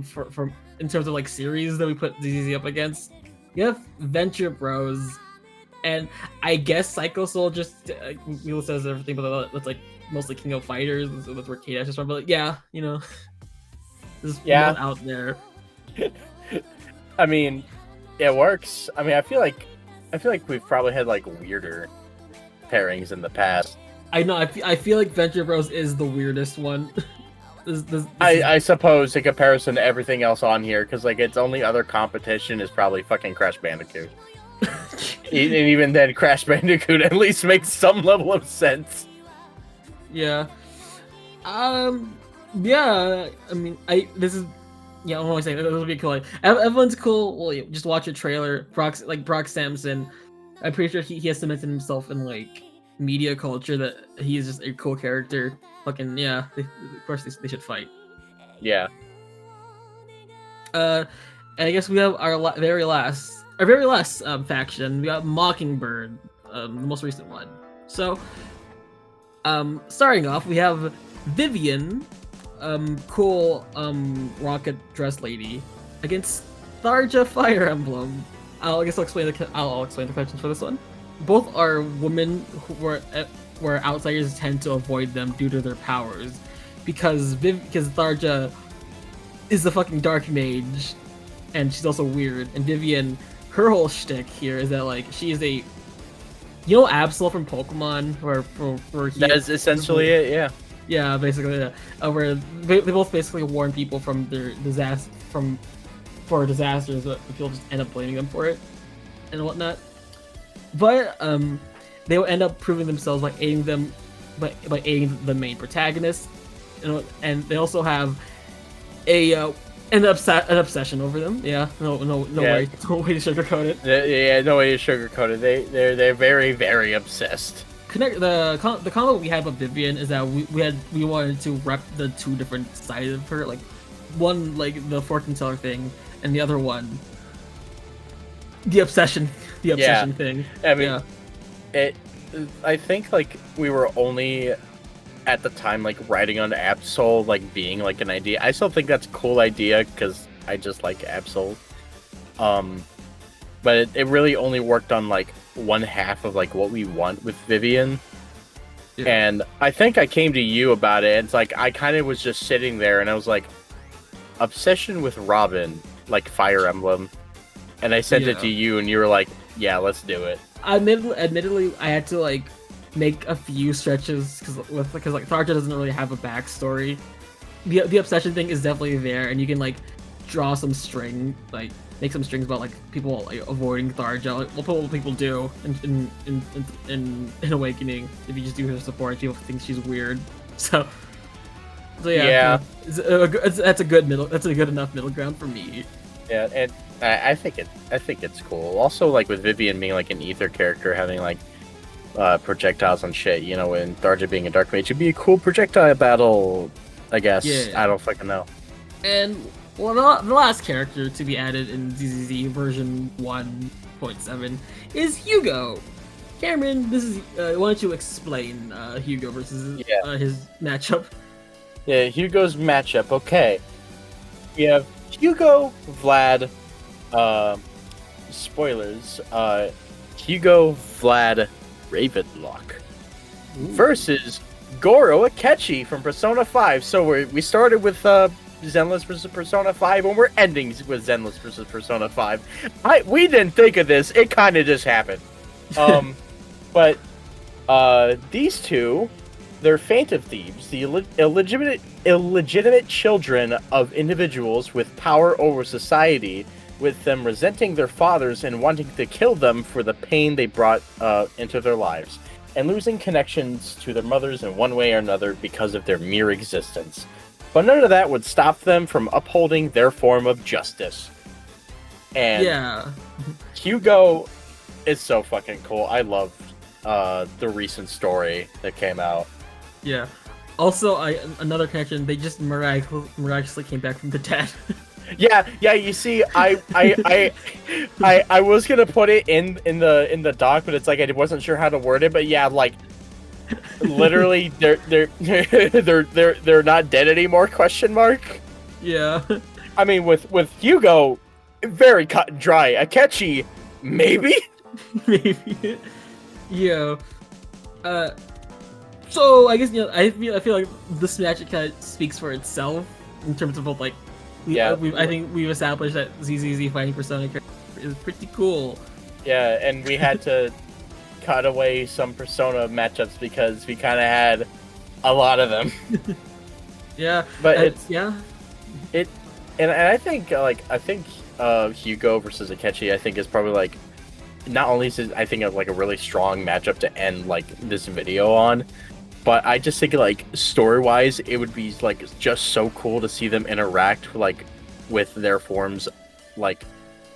For in terms of like series that we put ZZ up against. You have Venture Bros, and I guess Psycho Soldiers. Wheel says everything, but that's like mostly King of Fighters. That's where K-Dash is from. But like, yeah, this is out there. I mean, it works. I mean, I feel like we've probably had like weirder pairings in the past. I know. I feel like Venture Bros is the weirdest one. I suppose in comparison to everything else on here, because like its only other competition is probably fucking Crash Bandicoot. And even then, Crash Bandicoot at least makes some level of sense. Yeah. Yeah. I mean, I don't want to say this will be cool. Everyone's cool. Well, just watch a trailer. Brock Sampson. I'm pretty sure he has cemented himself in like media culture that he is just a cool character. Fucking yeah. Of course they should fight. Yeah. And I guess we have our very last faction. We got Mockingbird, the most recent one. So, starting off, we have Vivian, cool rocket dress lady, against Tharja Fire Emblem. I'll explain the questions for this one. Both are women who were where outsiders tend to avoid them due to their powers, because Tharja is the fucking dark mage, and she's also weird. And Vivian, her whole shtick here is that like she is a, you know, Absol from Pokemon, where he, that is essentially it. Yeah. Yeah, basically, yeah. Where they both basically warn people from their disasters, but people just end up blaming them for it and whatnot. But they will end up proving themselves by aiding them, by aiding the main protagonist, and they also have an obsession over them. Yeah, no way to sugarcoat it. Yeah, no way to sugarcoat it. They're very, very obsessed. The comment we had about Vivian is that we wanted to rep the two different sides of her, like one like the fortune teller thing, and the other one the obsession thing. I mean, I think like we were only at the time like writing on Absol like being like an idea. I still think that's a cool idea because I just like Absol. But it really only worked on like one half of like what we want with Vivian. Yeah. And I think I came to you about it. It's like I kind of was just sitting there and I was like, obsession with Robin, like Fire Emblem. And I sent it to you and you were like, yeah, let's do it. Admittedly, I had to like make a few stretches because like Tharja doesn't really have a backstory. The obsession thing is definitely there, and you can like draw some string, like make some strings about like people like avoiding Tharja. Like, what people do in Awakening if you just do her support, people think she's weird. So yeah. That's a good enough middle ground for me. Yeah, and I think it's cool. Also, like with Vivian being like an ether character, having like projectiles and shit, you know, and Tharja being a dark mage, it'd be a cool projectile battle, I guess. Yeah. I don't fucking know. And well, the last character to be added in ZZZ version 1.7 is Hugo. Cameron, this is why don't you explain Hugo versus his matchup? Yeah, Hugo's matchup. Okay, we have Hugo, Vlad. Spoilers. Hugo, Vlad, Ravenlock versus Goro Akechi from Persona 5. So we started with Zenless versus Persona 5, and we're ending with Zenless versus Persona 5. We didn't think of this; it kind of just happened. But these two, they're Phantom Thieves, the illegitimate children of individuals with power over society, with them resenting their fathers and wanting to kill them for the pain they brought into their lives, and losing connections to their mothers in one way or another because of their mere existence. But none of that would stop them from upholding their form of justice. And Hugo is so fucking cool. I love the recent story that came out. Yeah. Also, another connection. They just miraculously came back from the dead. Yeah. You see, I was gonna put it in the doc, but it's like I wasn't sure how to word it. But yeah, like literally, they're not dead anymore? Question mark. Yeah. I mean, with Hugo, very cut and dry. Akechi, maybe. Maybe. Yeah. So I guess I feel like this match kind of speaks for itself in terms of both like. I think we've established that ZZZ fighting Persona is pretty cool. Yeah, and we had to cut away some Persona matchups because we kind of had a lot of them. Yeah, but and I think Hugo versus Akechi I think is probably like not only is it, I think like a really strong matchup to end like this video on. But I just think, like, story-wise, it would be, like, just so cool to see them interact, like, with their forms. Like,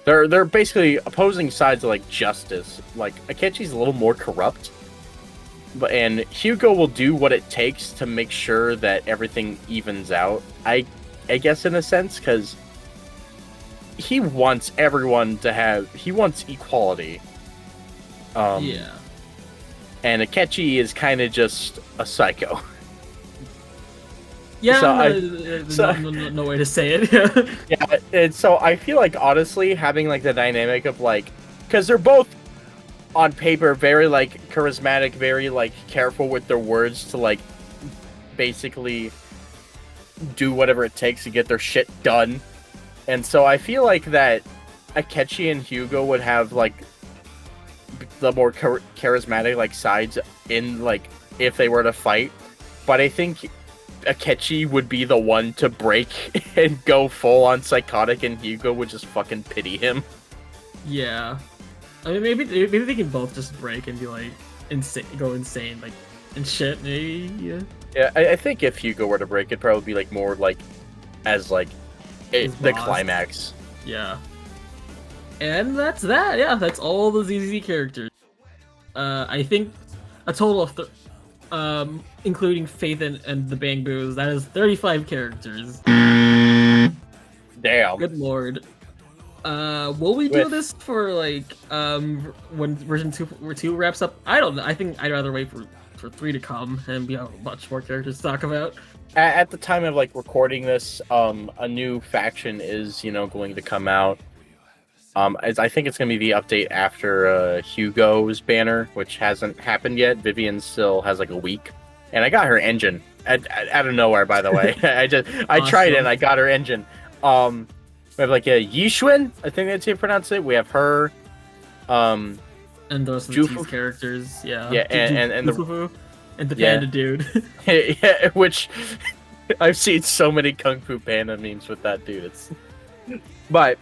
they're basically opposing sides of, like, justice. Like, Akechi's a little more corrupt. And Hugo will do what it takes to make sure that everything evens out. I guess, in a sense, because he wants everyone to have... He wants equality. Yeah. And Akechi is kind of just a psycho. Yeah, no way to say it. Yeah, and so I feel like honestly having like the dynamic of like, because they're both on paper, very like charismatic, very like careful with their words to like basically do whatever it takes to get their shit done. And so I feel like that Akechi and Hugo would have like the more charismatic like sides in like if they were to fight. But I think Akechi would be the one to break and go full on psychotic, and Hugo would just fucking pity him. Yeah. I mean, maybe they can both just break and be like insane, go insane, like and shit. Maybe, yeah. Yeah, I think if Hugo were to break, it'd probably be like more like as like the climax. Yeah. And that's that. Yeah, that's all the ZZ characters. I think a total of including Faith and the Bang Boos, that is 35 characters. Damn. Good lord. Will we do this for like when version 2 wraps up? I don't know. I think I'd rather wait for 3 to come and we have much more characters to talk about. At the time of like recording this, a new faction is going to come out. I think it's gonna be the update after Hugo's banner, which hasn't happened yet. Vivian still has like a week, and I got her engine out of nowhere. By the way, I tried it and I got her engine. We have like a Yishuan, I think that's how you pronounce it. We have her. And those are the characters, yeah. Yeah, and the panda dude. Yeah, which I've seen so many Kung Fu Panda memes with that dude. But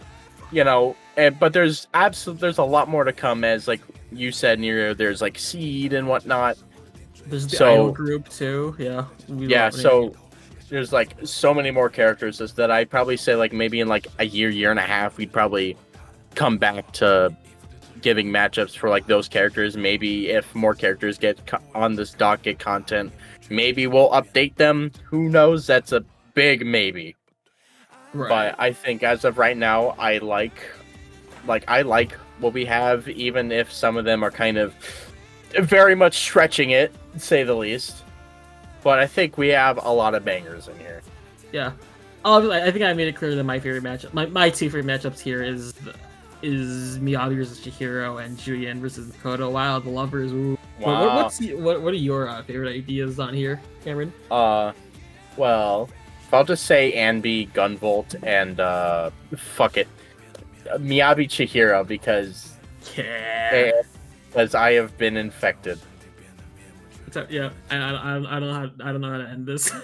there's a lot more to come, as like you said, Nuriel. There's like Seed and whatnot. There's the idol group too, yeah. So there's like so many more characters that I'd probably say like maybe in like a year and a half we'd probably come back to giving matchups for like those characters. Maybe if more characters get on this dock, get content, maybe we'll update them. Who knows? That's a big maybe. Right. But I think as of right now, I like what we have, even if some of them are kind of very much stretching it, to say the least. But I think we have a lot of bangers in here. Yeah. I think I made it clear that my favorite matchup, my 2 favorite matchups here is Miyabi versus Chihiro and Juian versus Makoto. Wow, the lovers. Ooh. Wow. What are your favorite ideas on here, Cameron? Well, I'll just say Ambi, Gunvolt, and fuck it, Miyabi Chihiro, because I have been infected. So, yeah, I don't know how to end this.